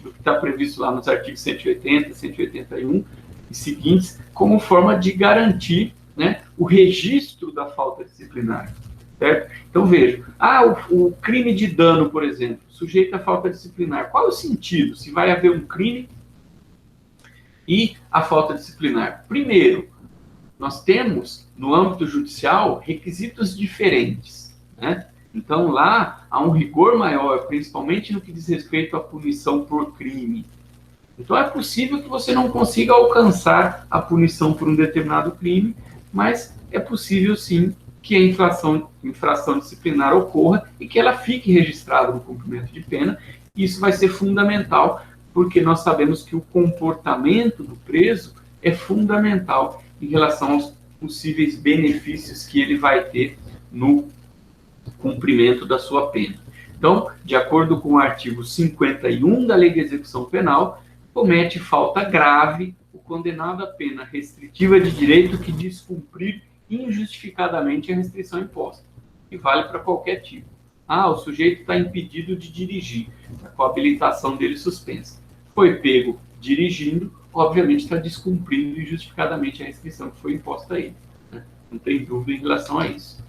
A: do que está previsto lá nos artigos 180, 181 e seguintes, como forma de garantir, né, o registro da falta disciplinar. Certo? Então, veja, o crime de dano, por exemplo, sujeito à falta disciplinar. Qual é o sentido? Se vai haver um crime e a falta disciplinar. Primeiro, nós temos, no âmbito judicial, requisitos diferentes, né? Então, lá há um rigor maior, principalmente no que diz respeito à punição por crime. Então, é possível que você não consiga alcançar a punição por um determinado crime, mas é possível, sim, que a infração disciplinar ocorra e que ela fique registrada no cumprimento de pena. Isso vai ser fundamental, porque nós sabemos que o comportamento do preso é fundamental em relação aos possíveis benefícios que ele vai ter no cumprimento da sua pena. Então, de acordo com o artigo 51 da Lei de Execução Penal, comete falta grave o condenado a pena restritiva de direito que descumprir injustificadamente a restrição imposta, que vale para qualquer tipo. O sujeito está impedido de dirigir, está com a habilitação dele suspensa. Foi pego dirigindo, obviamente está descumprindo injustificadamente a restrição que foi imposta a ele, né? Não tem dúvida em relação a isso.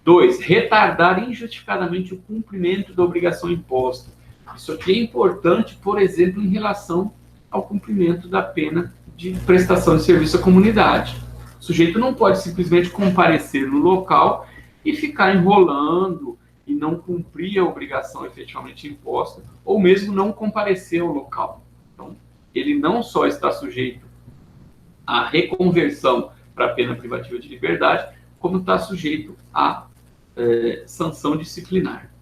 A: 2. Retardar injustificadamente o cumprimento da obrigação imposta. Isso aqui é importante, por exemplo, em relação ao cumprimento da pena de prestação de serviço à comunidade. O sujeito não pode simplesmente comparecer no local e ficar enrolando e não cumprir a obrigação efetivamente imposta, ou mesmo não comparecer ao local. Então, ele não só está sujeito à reconversão para a pena privativa de liberdade, como está sujeito à sanção disciplinar.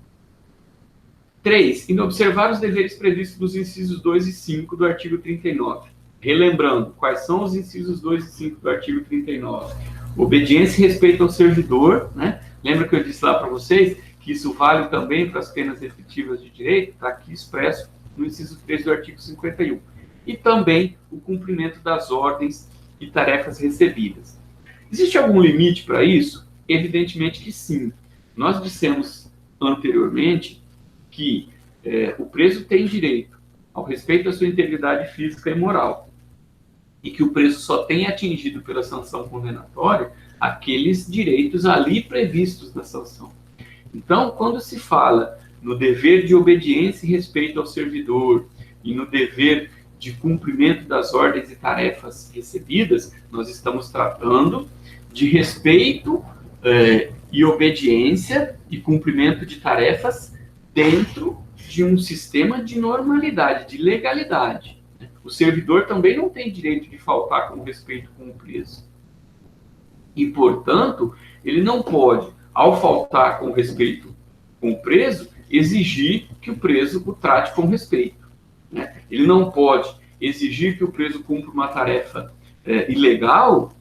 A: 3. Inobservar os deveres previstos nos incisos 2 e 5 do artigo 39. Relembrando, quais são os incisos 2 e 5 do artigo 39? Obediência e respeito ao servidor, né? Lembra que eu disse lá para vocês que isso vale também para as penas restritivas de direito? Está aqui expresso no inciso 3 do artigo 51. E também o cumprimento das ordens e tarefas recebidas. Existe algum limite para isso? Evidentemente que sim. Nós dissemos anteriormente que o preso tem direito ao respeito à sua integridade física e moral, e que o preso só tem atingido pela sanção condenatória aqueles direitos ali previstos na sanção. Então, quando se fala no dever de obediência e respeito ao servidor e no dever de cumprimento das ordens e tarefas recebidas, nós estamos tratando de respeito e obediência e cumprimento de tarefas dentro de um sistema de normalidade, de legalidade. O servidor também não tem direito de faltar com respeito com o preso. E, portanto, ele não pode, ao faltar com respeito com o preso, exigir que o preso o trate com respeito, né? Ele não pode exigir que o preso cumpra uma tarefa ilegal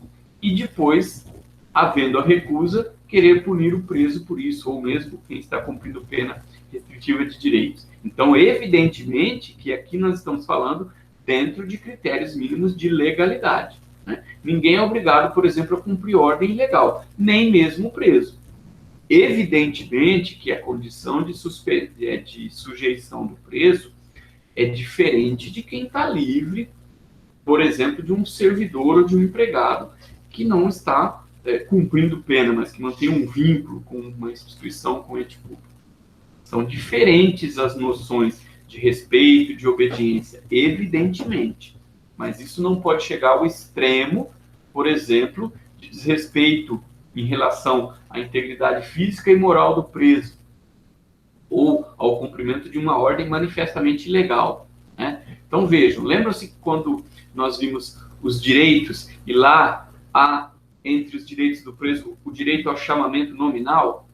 A: e depois, havendo a recusa, querer punir o preso por isso, ou mesmo quem está cumprindo pena restritiva de direitos. Então, evidentemente que aqui nós estamos falando dentro de critérios mínimos de legalidade, né? Ninguém é obrigado, por exemplo, a cumprir ordem ilegal, nem mesmo o preso. Evidentemente que a condição de sujeição do preso é diferente de quem está livre, por exemplo, de um servidor ou de um empregado que não está cumprindo pena, mas que mantém um vínculo com uma instituição, com um ente público. São diferentes as noções de respeito, de obediência, evidentemente. Mas isso não pode chegar ao extremo, por exemplo, de desrespeito em relação à integridade física e moral do preso, ou ao cumprimento de uma ordem manifestamente ilegal, né? Então vejam, lembram-se quando nós vimos os direitos, e lá há, entre os direitos do preso, o direito ao chamamento nominal?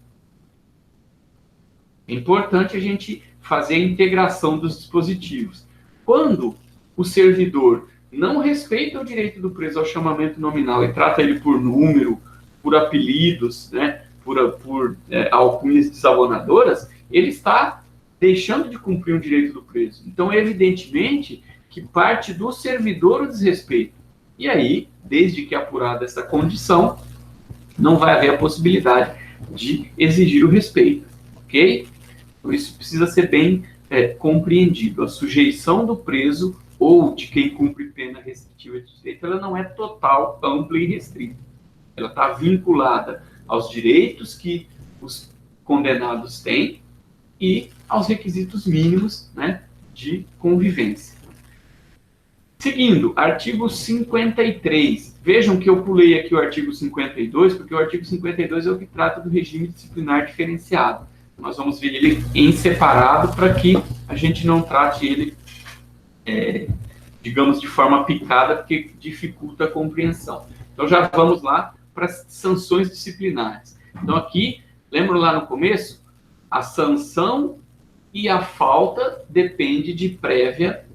A: É importante a gente fazer a integração dos dispositivos. Quando o servidor não respeita o direito do preso ao chamamento nominal e trata ele por número, por apelidos, né, por alcunhas desabonadoras, ele está deixando de cumprir o direito do preso. Então, evidentemente, que parte do servidor o desrespeito. E aí, desde que apurada essa condição, não vai haver a possibilidade de exigir o respeito, ok? Então, isso precisa ser bem compreendido. A sujeição do preso ou de quem cumpre pena restritiva de direito, ela não é total, ampla e restrita. Ela está vinculada aos direitos que os condenados têm e aos requisitos mínimos, né, de convivência. Seguindo, artigo 53. Vejam que eu pulei aqui o artigo 52, porque o artigo 52 é o que trata do regime disciplinar diferenciado. Nós vamos ver ele em separado para que a gente não trate ele, digamos, de forma picada, porque dificulta a compreensão. Então já vamos lá para as sanções disciplinares. Então aqui, lembram lá no começo? A sanção e a falta depende de prévia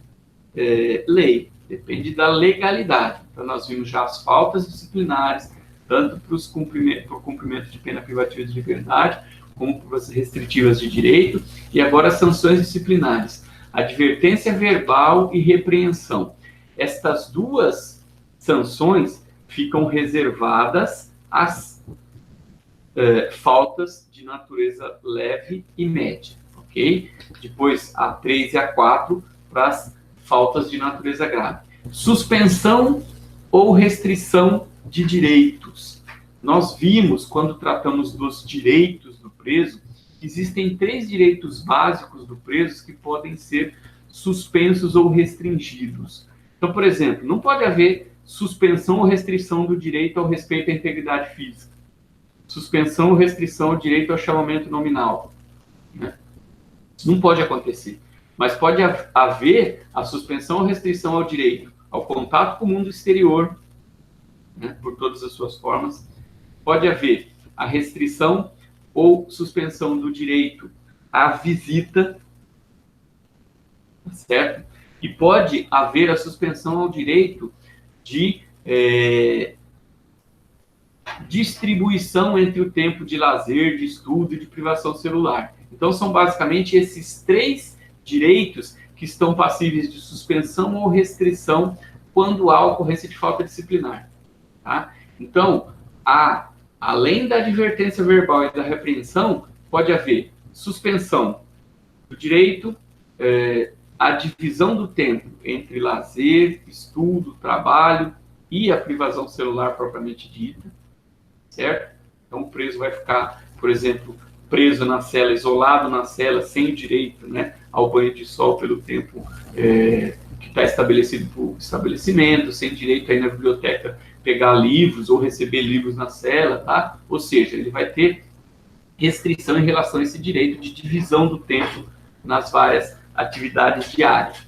A: lei, depende da legalidade. Então nós vimos já as faltas disciplinares, tanto para o cumprimento de pena privativa de liberdade, como para as restritivas de direito, e agora as sanções disciplinares, advertência verbal e repreensão. Estas duas sanções ficam reservadas às faltas de natureza leve e média, ok? Depois, a 3 e a 4 para as faltas de natureza grave. Suspensão ou restrição de direitos. Nós vimos, quando tratamos dos direitos do preso, existem 3 direitos básicos do preso que podem ser suspensos ou restringidos. Então, por exemplo, não pode haver suspensão ou restrição do direito ao respeito à integridade física. Suspensão ou restrição ao direito ao chamamento nominal, né? Isso não pode acontecer. Mas pode haver a suspensão ou restrição ao direito ao contato com o mundo exterior, né, por todas as suas formas. Pode haver a restrição ou suspensão do direito à visita, certo? E pode haver a suspensão ao direito de distribuição entre o tempo de lazer, de estudo e de privação celular. Então, são basicamente esses 3 direitos que estão passíveis de suspensão ou restrição quando há ocorrência de falta disciplinar. Tá? Então, além da advertência verbal e da repreensão, pode haver suspensão do direito, a divisão do tempo entre lazer, estudo, trabalho e a privação celular propriamente dita, certo? Então, o preso vai ficar, por exemplo, preso na cela, isolado na cela, sem direito, né, ao banho de sol pelo tempo que está estabelecido por estabelecimento, sem direito a ir na biblioteca pegar livros ou receber livros na cela, tá? Ou seja, ele vai ter restrição em relação a esse direito de divisão do tempo nas várias atividades diárias.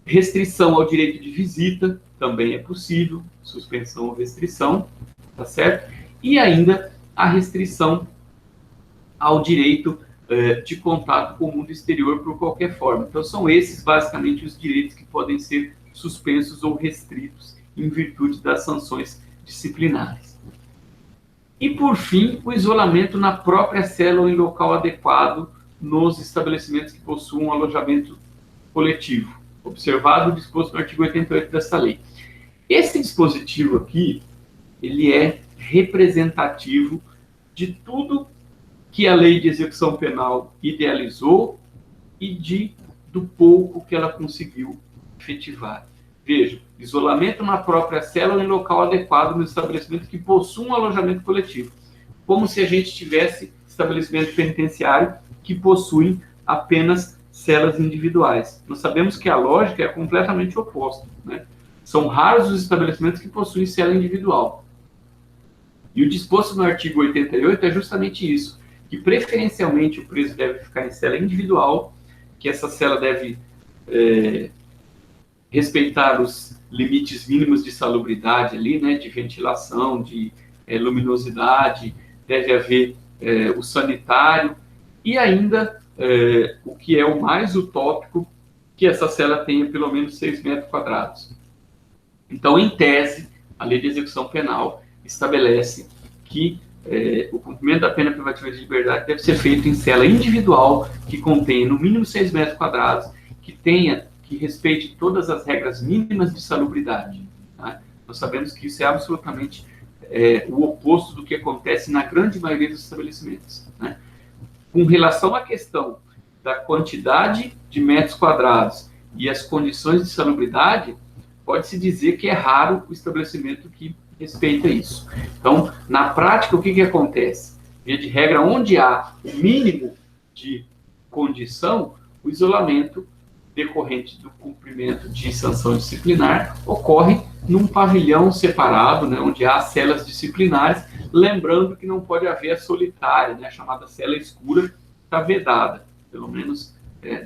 A: Restrição ao direito de visita também é possível, suspensão ou restrição, tá certo? E ainda a restrição ao direito de contato com o mundo exterior por qualquer forma. Então, são esses, basicamente, os direitos que podem ser suspensos ou restritos em virtude das sanções disciplinares. E, por fim, o isolamento na própria cela ou em local adequado nos estabelecimentos que possuam alojamento coletivo. observado o disposto no artigo 88 dessa lei. Esse dispositivo aqui, ele é representativo de tudo que a lei de execução penal idealizou e do pouco que ela conseguiu efetivar. Veja, isolamento na própria cela ou em local adequado nos estabelecimentos que possuam um alojamento coletivo, como se a gente tivesse estabelecimento penitenciário que possuem apenas celas individuais. Nós sabemos que a lógica é completamente oposta, né? São raros os estabelecimentos que possuem cela individual. E o disposto no artigo 88 é justamente isso, que preferencialmente o preso deve ficar em cela individual, que essa cela deve respeitar os limites mínimos de salubridade ali, né, de ventilação, de luminosidade, deve haver o sanitário e ainda o que é o mais utópico, que essa cela tenha pelo menos 6 metros quadrados. Então, em tese, a lei de execução penal estabelece que o cumprimento da pena privativa de liberdade deve ser feito em cela individual, que contenha no mínimo 6 metros quadrados, que respeite todas as regras mínimas de salubridade. Tá? Nós sabemos que isso é absolutamente o oposto do que acontece na grande maioria dos estabelecimentos. Né? Com relação à questão da quantidade de metros quadrados e as condições de salubridade, pode-se dizer que é raro o estabelecimento que respeita isso. Então, na prática, o que acontece? Via de regra, onde há o mínimo de condição, o isolamento decorrente do cumprimento de sanção disciplinar ocorre num pavilhão separado, né, onde há celas disciplinares, lembrando que não pode haver a solitária, né, a chamada cela escura, está vedada, pelo menos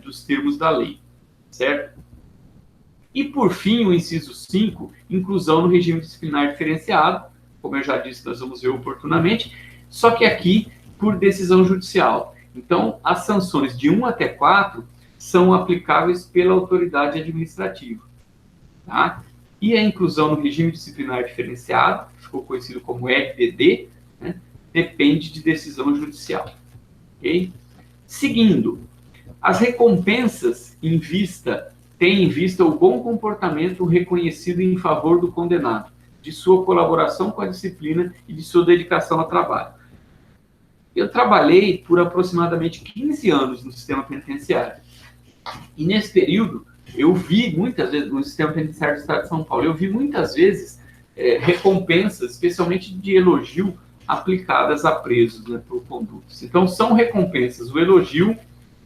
A: dos termos da lei, certo? E, por fim, o inciso 5, inclusão no regime disciplinar diferenciado, como eu já disse, nós vamos ver oportunamente, só que aqui por decisão judicial. Então, as sanções de 1 até 4 são aplicáveis pela autoridade administrativa. Tá? E a inclusão no regime disciplinar diferenciado, que ficou conhecido como RDD, né, depende de decisão judicial. Okay? Seguindo, as recompensas têm em vista o bom comportamento reconhecido em favor do condenado, de sua colaboração com a disciplina e de sua dedicação ao trabalho. Eu trabalhei por aproximadamente 15 anos no sistema penitenciário. E nesse período, eu vi muitas vezes, no sistema penitenciário do Estado de São Paulo, eu vi muitas vezes recompensas, especialmente de elogio, aplicadas a presos, né, por condutas. Então, são recompensas, o elogio,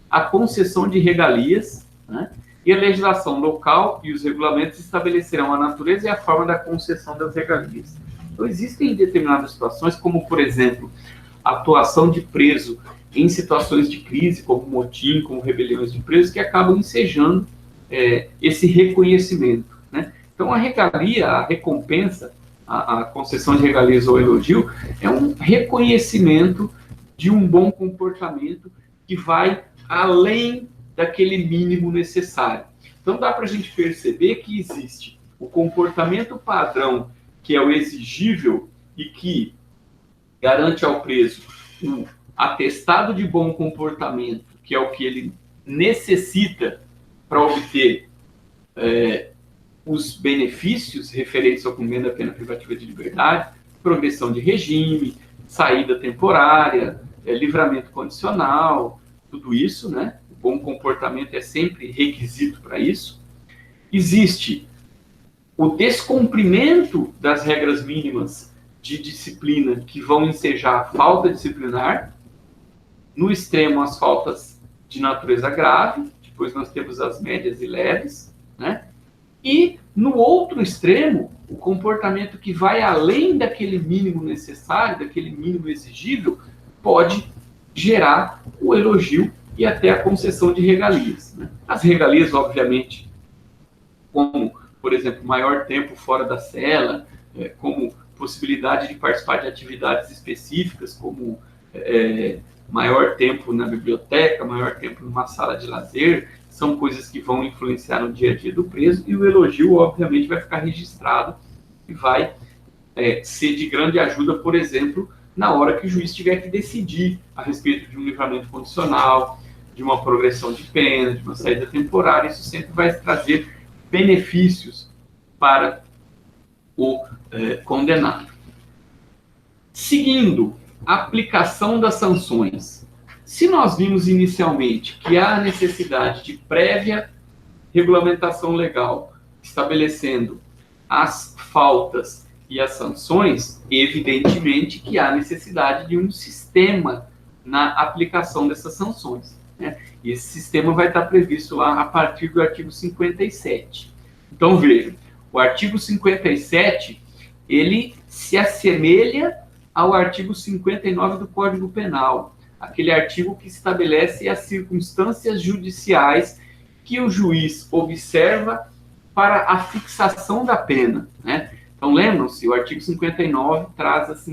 A: a concessão de regalias, né, e a legislação local e os regulamentos estabelecerão a natureza e a forma da concessão das regalias. Então, existem determinadas situações, como, por exemplo, a atuação de preso em situações de crise, como motim, como rebeliões de presos, que acabam ensejando esse reconhecimento. Né? Então, a regalia, a recompensa, a concessão de regalias ou elogio, é um reconhecimento de um bom comportamento que vai além daquele mínimo necessário. Então, dá para a gente perceber que existe o comportamento padrão, que é o exigível e que garante ao preso um atestado de bom comportamento, que é o que ele necessita para obter os benefícios referentes ao cumprimento da pena privativa de liberdade, progressão de regime, saída temporária, livramento condicional, tudo isso, né? O bom comportamento é sempre requisito para isso. Existe o descumprimento das regras mínimas de disciplina que vão ensejar a falta disciplinar, no extremo as faltas de natureza grave, depois nós temos as médias e leves, né? E no outro extremo, o comportamento que vai além daquele mínimo necessário, daquele mínimo exigível, pode gerar o elogio e até a concessão de regalias. Né? As regalias, obviamente, como, por exemplo, maior tempo fora da cela, como possibilidade de participar de atividades específicas, como maior tempo na biblioteca, maior tempo numa sala de lazer, são coisas que vão influenciar no dia a dia do preso, e o elogio, obviamente, vai ficar registrado e vai ser de grande ajuda, por exemplo, na hora que o juiz tiver que decidir a respeito de um livramento condicional, de uma progressão de pena, de uma saída temporária. Isso sempre vai trazer benefícios para o condenado. Seguindo a aplicação das sanções. Se nós vimos inicialmente que há necessidade de prévia regulamentação legal estabelecendo as faltas e as sanções, evidentemente que há necessidade de um sistema na aplicação dessas sanções, né? E esse sistema vai estar previsto lá a partir do artigo 57. Então, vejam, o artigo 57, ele se assemelha ao artigo 59 do Código Penal, aquele artigo que estabelece as circunstâncias judiciais que o juiz observa para a fixação da pena, né? Então, lembram-se, o artigo 59 traz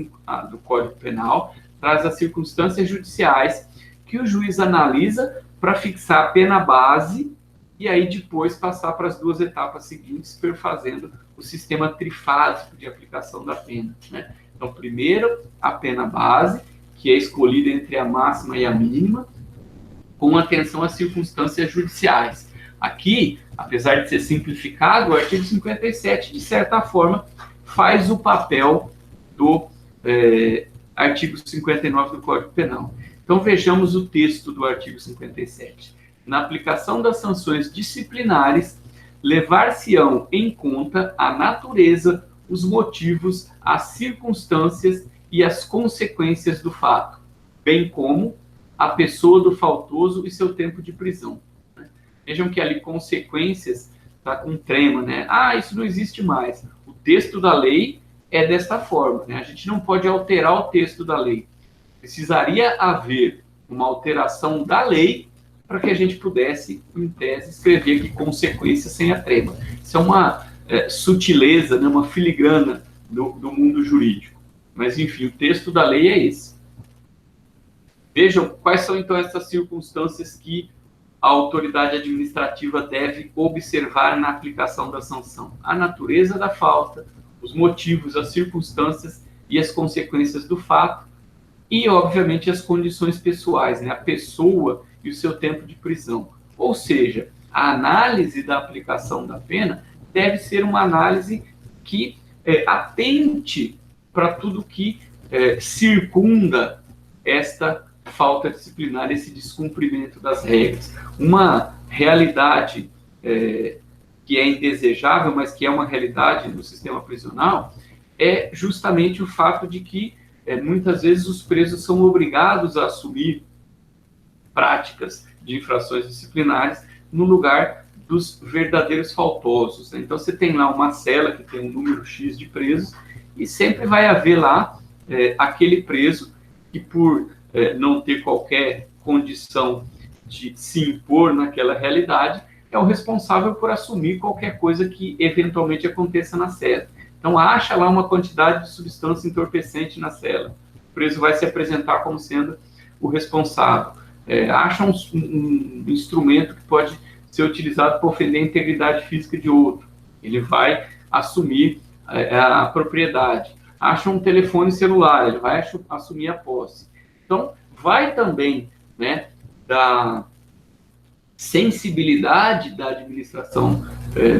A: do Código Penal, traz as circunstâncias judiciais que o juiz analisa para fixar a pena base e aí depois passar para as duas etapas seguintes, perfazendo o sistema trifásico de aplicação da pena, né? Então, primeiro, a pena base, que é escolhida entre a máxima e a mínima, com atenção às circunstâncias judiciais. Aqui, apesar de ser simplificado, o artigo 57, de certa forma, faz o papel do artigo 59 do Código Penal. Então, vejamos o texto do artigo 57. Na aplicação das sanções disciplinares, levar-se-ão em conta a natureza, os motivos, as circunstâncias e as consequências do fato, bem como a pessoa do faltoso e seu tempo de prisão. Vejam que ali consequências está com trema, né? Ah, isso não existe mais. O texto da lei é desta forma, né? A gente não pode alterar o texto da lei. Precisaria haver uma alteração da lei para que a gente pudesse, em tese, escrever aqui consequências sem a trema. Isso é uma sutileza, né? Uma filigrana do mundo jurídico. Mas, enfim, o texto da lei é esse. Vejam quais são, então, essas circunstâncias que a autoridade administrativa deve observar na aplicação da sanção. A natureza da falta, os motivos, as circunstâncias e as consequências do fato e, obviamente, as condições pessoais, né? A pessoa e o seu tempo de prisão. Ou seja, a análise da aplicação da pena deve ser uma análise que atente para tudo que circunda esta falta disciplinar, esse descumprimento das regras. Uma realidade que é indesejável, mas que é uma realidade no sistema prisional, é justamente o fato de que muitas vezes os presos são obrigados a assumir práticas de infrações disciplinares no lugar dos verdadeiros faltosos, né? Então, você tem lá uma cela que tem um número X de presos e sempre vai haver lá aquele preso que, por não ter qualquer condição de se impor naquela realidade, é o responsável por assumir qualquer coisa que eventualmente aconteça na cela. Então, acha lá uma quantidade de substância entorpecente na cela. O preso vai se apresentar como sendo o responsável. Acha um instrumento que pode ser utilizado para ofender a integridade física de outro. Ele vai assumir a propriedade. Acha um telefone celular, ele vai assumir a posse. Então, vai também, né, da sensibilidade da administração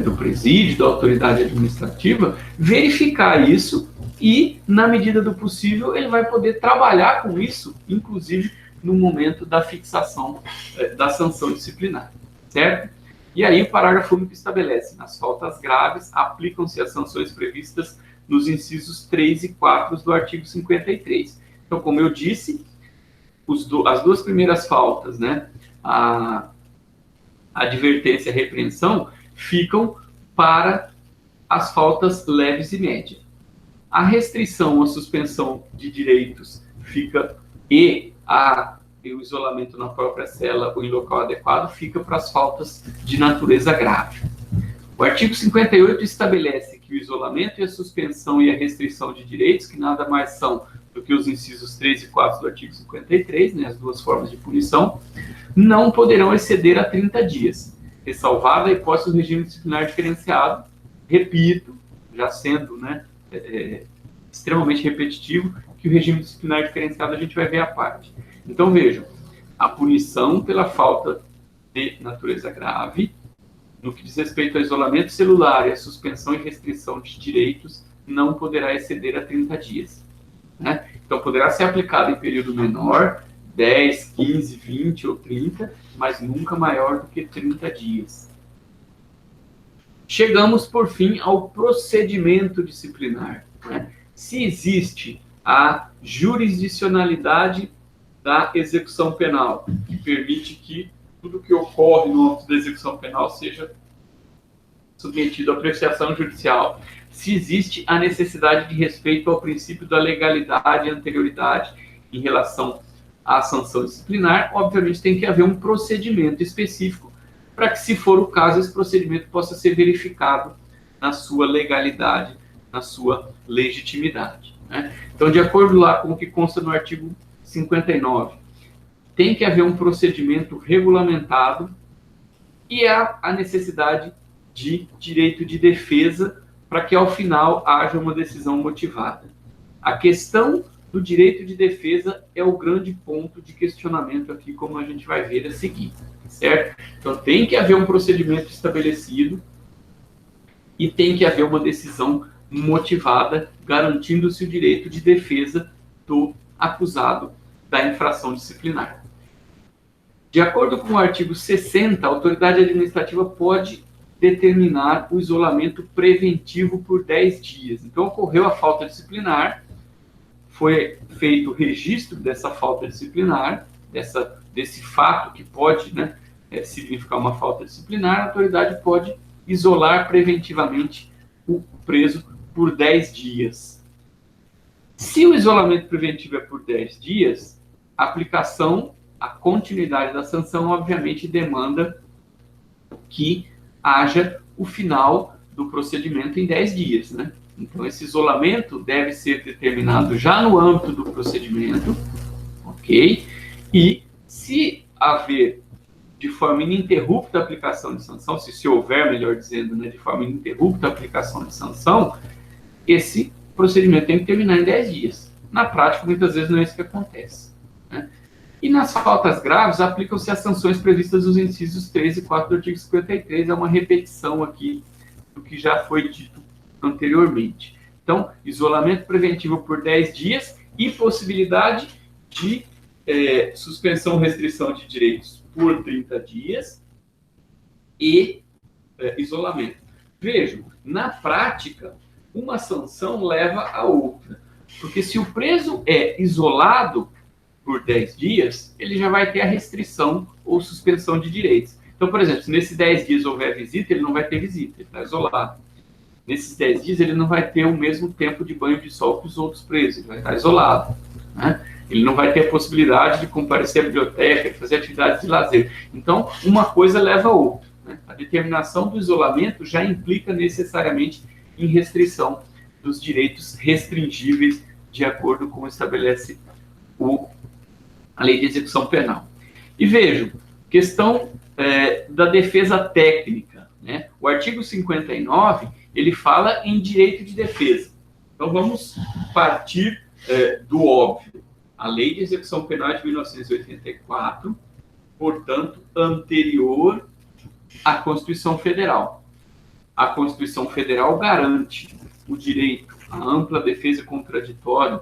A: do presídio, da autoridade administrativa, verificar isso e, na medida do possível, ele vai poder trabalhar com isso, inclusive no momento da fixação da sanção disciplinar, certo? E aí o parágrafo único estabelece: nas faltas graves, aplicam-se as sanções previstas nos incisos 3 e 4 do artigo 53. Então, como eu disse, as duas primeiras faltas, né, a advertência e a repreensão, ficam para as faltas leves e médias. A restrição, a suspensão de direitos fica, e o isolamento na própria cela ou em local adequado, fica para as faltas de natureza grave. O artigo 58 estabelece que o isolamento e a suspensão e a restrição de direitos, que nada mais são do que os incisos 3 e 4 do artigo 53, né, as duas formas de punição, não poderão exceder a 30 dias, ressalvada a hipótese do regime disciplinar diferenciado, repito, já sendo, né, extremamente repetitivo, que o regime disciplinar diferenciado a gente vai ver à parte. Então, vejam, a punição pela falta de natureza grave, no que diz respeito ao isolamento celular e a suspensão e restrição de direitos, não poderá exceder a 30 dias. Né? Então, poderá ser aplicado em período menor, 10, 15, 20 ou 30, mas nunca maior do que 30 dias. Chegamos, por fim, ao procedimento disciplinar. Né? Se existe a jurisdicionalidade da execução penal, que permite que tudo que ocorre no âmbito da execução penal seja submetido à apreciação judicial. Se existe a necessidade de respeito ao princípio da legalidade e anterioridade em relação à sanção disciplinar, obviamente tem que haver um procedimento específico para que, se for o caso, esse procedimento possa ser verificado na sua legalidade, na sua legitimidade. Né? Então, de acordo lá com o que consta no artigo 59, tem que haver um procedimento regulamentado e há a necessidade de direito de defesa para que, ao final, haja uma decisão motivada. A questão do direito de defesa é o grande ponto de questionamento aqui, como a gente vai ver a seguir, certo? Então, tem que haver um procedimento estabelecido e tem que haver uma decisão motivada, garantindo-se o direito de defesa do acusado da infração disciplinar. De acordo com o artigo 60, a autoridade administrativa pode determinar o isolamento preventivo por 10 dias. Então, ocorreu a falta disciplinar, foi feito o registro dessa falta disciplinar, desse fato que pode, né, significar uma falta disciplinar, a autoridade pode isolar preventivamente o preso por 10 dias. Se o isolamento preventivo é por 10 dias, a aplicação, a continuidade da sanção, obviamente, demanda que haja o final do procedimento em 10 dias, né? Então, esse isolamento deve ser determinado já no âmbito do procedimento, ok? E, se haver de forma ininterrupta a aplicação de sanção, se houver, melhor dizendo, né, de forma ininterrupta a aplicação de sanção, esse procedimento tem que terminar em 10 dias. Na prática, muitas vezes não é isso que acontece, né? E nas faltas graves, aplicam-se as sanções previstas nos incisos 3 e 4 do artigo 53, é uma repetição aqui do que já foi dito anteriormente. Então, isolamento preventivo por 10 dias e possibilidade de suspensão ou restrição de direitos por 30 dias e isolamento. Vejam, na prática, uma sanção leva a outra, porque se o preso é isolado por 10 dias, ele já vai ter a restrição ou suspensão de direitos. Então, por exemplo, se nesses 10 dias houver visita, ele não vai ter visita, ele está isolado. Nesses 10 dias, ele não vai ter o mesmo tempo de banho de sol que os outros presos, ele vai estar isolado, né? Ele não vai ter a possibilidade de comparecer à biblioteca, de fazer atividades de lazer. Então, uma coisa leva a outra, né? A determinação do isolamento já implica necessariamente em restrição dos direitos restringíveis de acordo com o que estabelece a Lei de Execução Penal. E vejam, questão da defesa técnica, né? O artigo 59, ele fala em direito de defesa. Então, vamos partir do óbvio. A Lei de Execução Penal de 1984, portanto, anterior à Constituição Federal. A Constituição Federal garante o direito à ampla defesa contraditória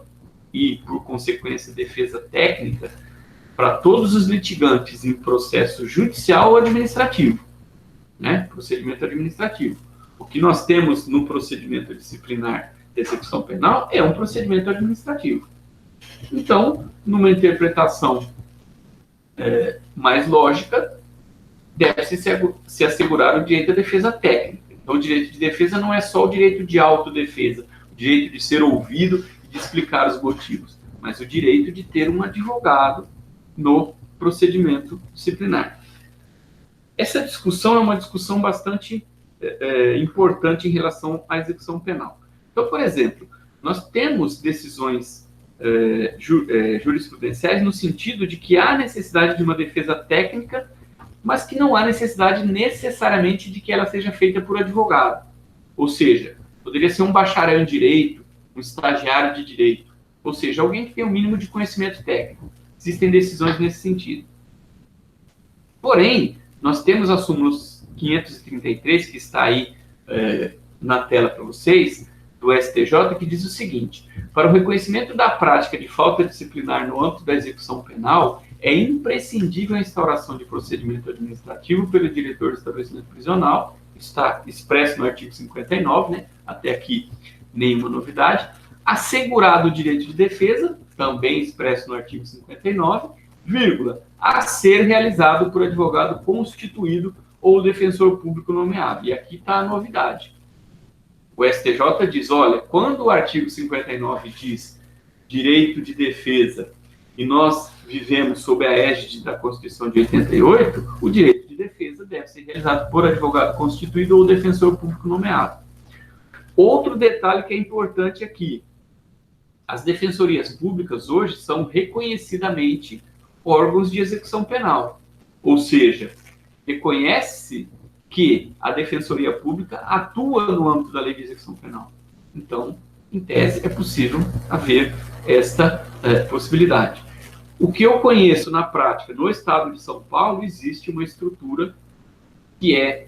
A: e, por consequência, defesa técnica para todos os litigantes em processo judicial ou administrativo, né? Procedimento administrativo. O que nós temos no procedimento disciplinar de execução penal é um procedimento administrativo. Então, numa interpretação mais lógica, deve-se se assegurar o direito à defesa técnica. Então, o direito de defesa não é só o direito de autodefesa, o direito de ser ouvido e de explicar os motivos, mas o direito de ter um advogado no procedimento disciplinar. Essa discussão é uma discussão bastante importante em relação à execução penal. Então, por exemplo, nós temos decisões jurisprudenciais no sentido de que há necessidade de uma defesa técnica, mas que não há necessidade necessariamente de que ela seja feita por advogado. Ou seja, poderia ser um bacharel em direito, um estagiário de direito, ou seja, alguém que tem o mínimo de conhecimento técnico. Existem decisões nesse sentido. Porém, nós temos a súmula 533, que está aí na tela para vocês, do STJ, que diz o seguinte: para o reconhecimento da prática de falta disciplinar no âmbito da execução penal, é imprescindível a instauração de procedimento administrativo pelo diretor do estabelecimento prisional, está expresso no artigo 59, né? Até aqui nenhuma novidade, assegurado o direito de defesa, também expresso no artigo 59, vírgula, a ser realizado por advogado constituído ou defensor público nomeado. E aqui está a novidade. O STJ diz, olha, quando o artigo 59 diz direito de defesa e nós vivemos sob a égide da Constituição de 88, o direito de defesa deve ser realizado por advogado constituído ou defensor público nomeado. Outro detalhe que é importante aqui, as defensorias públicas hoje são reconhecidamente órgãos de execução penal, ou seja, reconhece que a Defensoria Pública atua no âmbito da Lei de Execução Penal. Então, em tese, é possível haver esta possibilidade. O que eu conheço na prática, no estado de São Paulo, existe uma estrutura que é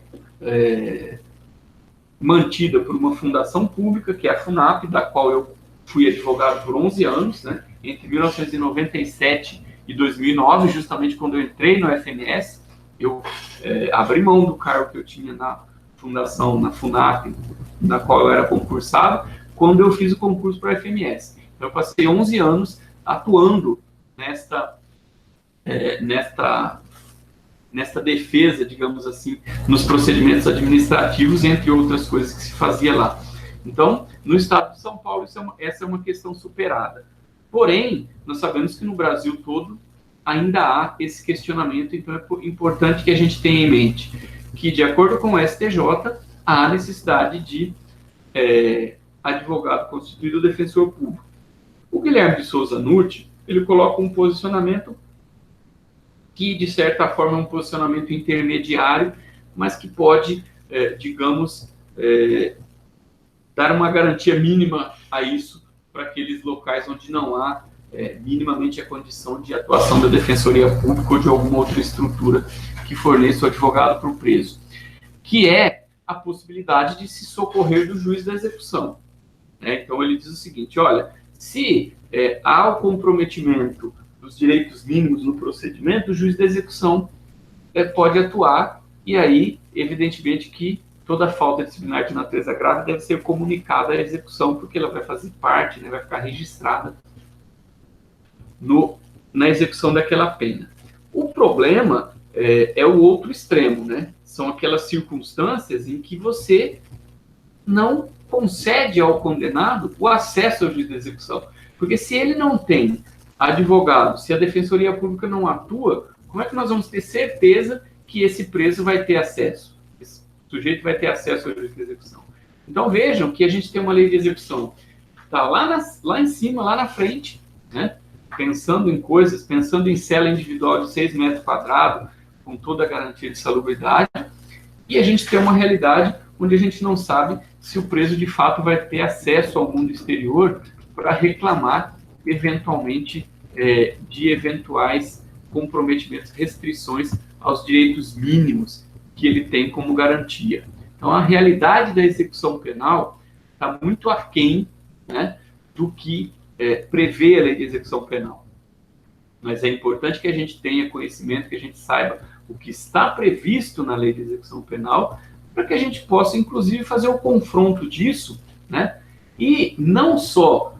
A: mantida por uma fundação pública, que é a FUNAP, da qual eu fui advogado por 11 anos, né, entre 1997 e 2009, justamente quando eu entrei no FMS, eu abri mão do cargo que eu tinha na fundação, na FUNAP, na qual eu era concursado, quando eu fiz o concurso para a FMS. Então, eu passei 11 anos atuando nesta defesa, digamos assim, nos procedimentos administrativos, entre outras coisas que se fazia lá. Então, no estado de São Paulo, essa é uma questão superada. Porém, nós sabemos que no Brasil todo ainda há esse questionamento, então é importante que a gente tenha em mente que, de acordo com o STJ, há necessidade de advogado constituído ou defensor público. O Guilherme de Souza Nutti, ele coloca um posicionamento que, de certa forma, é um posicionamento intermediário, mas que pode, digamos, dar uma garantia mínima a isso para aqueles locais onde não há minimamente a condição de atuação da Defensoria Pública ou de alguma outra estrutura que forneça o advogado para o preso, que é a possibilidade de se socorrer do juiz da execução. Então, ele diz o seguinte, olha, se há o comprometimento dos direitos mínimos no procedimento, o juiz da execução pode atuar, e aí, evidentemente, que toda falta disciplinar de natureza grave deve ser comunicada à execução, porque ela vai fazer parte, né, vai ficar registrada na execução daquela pena. O problema é o outro extremo, né? São aquelas circunstâncias em que você não concede ao condenado o acesso ao juiz da execução. Porque se ele não tem advogado, se a Defensoria Pública não atua, como é que nós vamos ter certeza que esse preso vai ter acesso? Esse sujeito vai ter acesso ao juiz da execução. Então vejam que a gente tem uma lei de execução, está lá em cima, lá na frente, né? Pensando em coisas, pensando em cela individual de 6 metros quadrados, com toda a garantia de salubridade, e a gente tem uma realidade onde a gente não sabe se o preso de fato vai ter acesso ao mundo exterior para reclamar, eventualmente, de eventuais comprometimentos, restrições aos direitos mínimos que ele tem como garantia. Então, a realidade da execução penal está muito aquém, né, do que prevê a lei de execução penal. Mas é importante que a gente tenha conhecimento, que a gente saiba o que está previsto na lei de execução penal, para que a gente possa, inclusive, fazer o confronto disso, né? E não só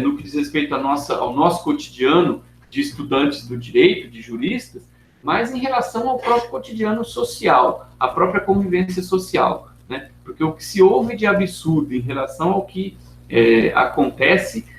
A: no que diz respeito ao nosso cotidiano de estudantes do direito, de juristas, mas em relação ao próprio cotidiano social, à própria convivência social, né? Porque o que se ouve de absurdo em relação ao que acontece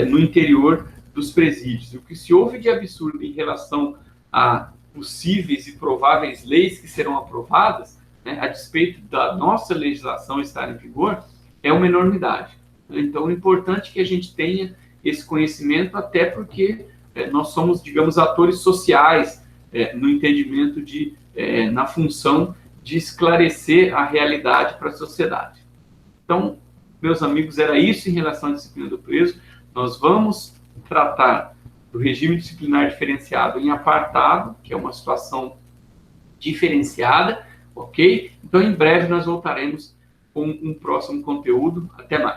A: no interior dos presídios, o que se ouve de absurdo em relação a possíveis e prováveis leis que serão aprovadas, né, a despeito da nossa legislação estar em vigor, é uma enormidade. Então, é importante que a gente tenha esse conhecimento, até porque nós somos, digamos, atores sociais no entendimento na função de esclarecer a realidade para a sociedade. Então, meus amigos, era isso em relação à disciplina do preso. Nós vamos tratar do regime disciplinar diferenciado em apartado, que é uma situação diferenciada, ok? Então, em breve, nós voltaremos com um próximo conteúdo. Até mais.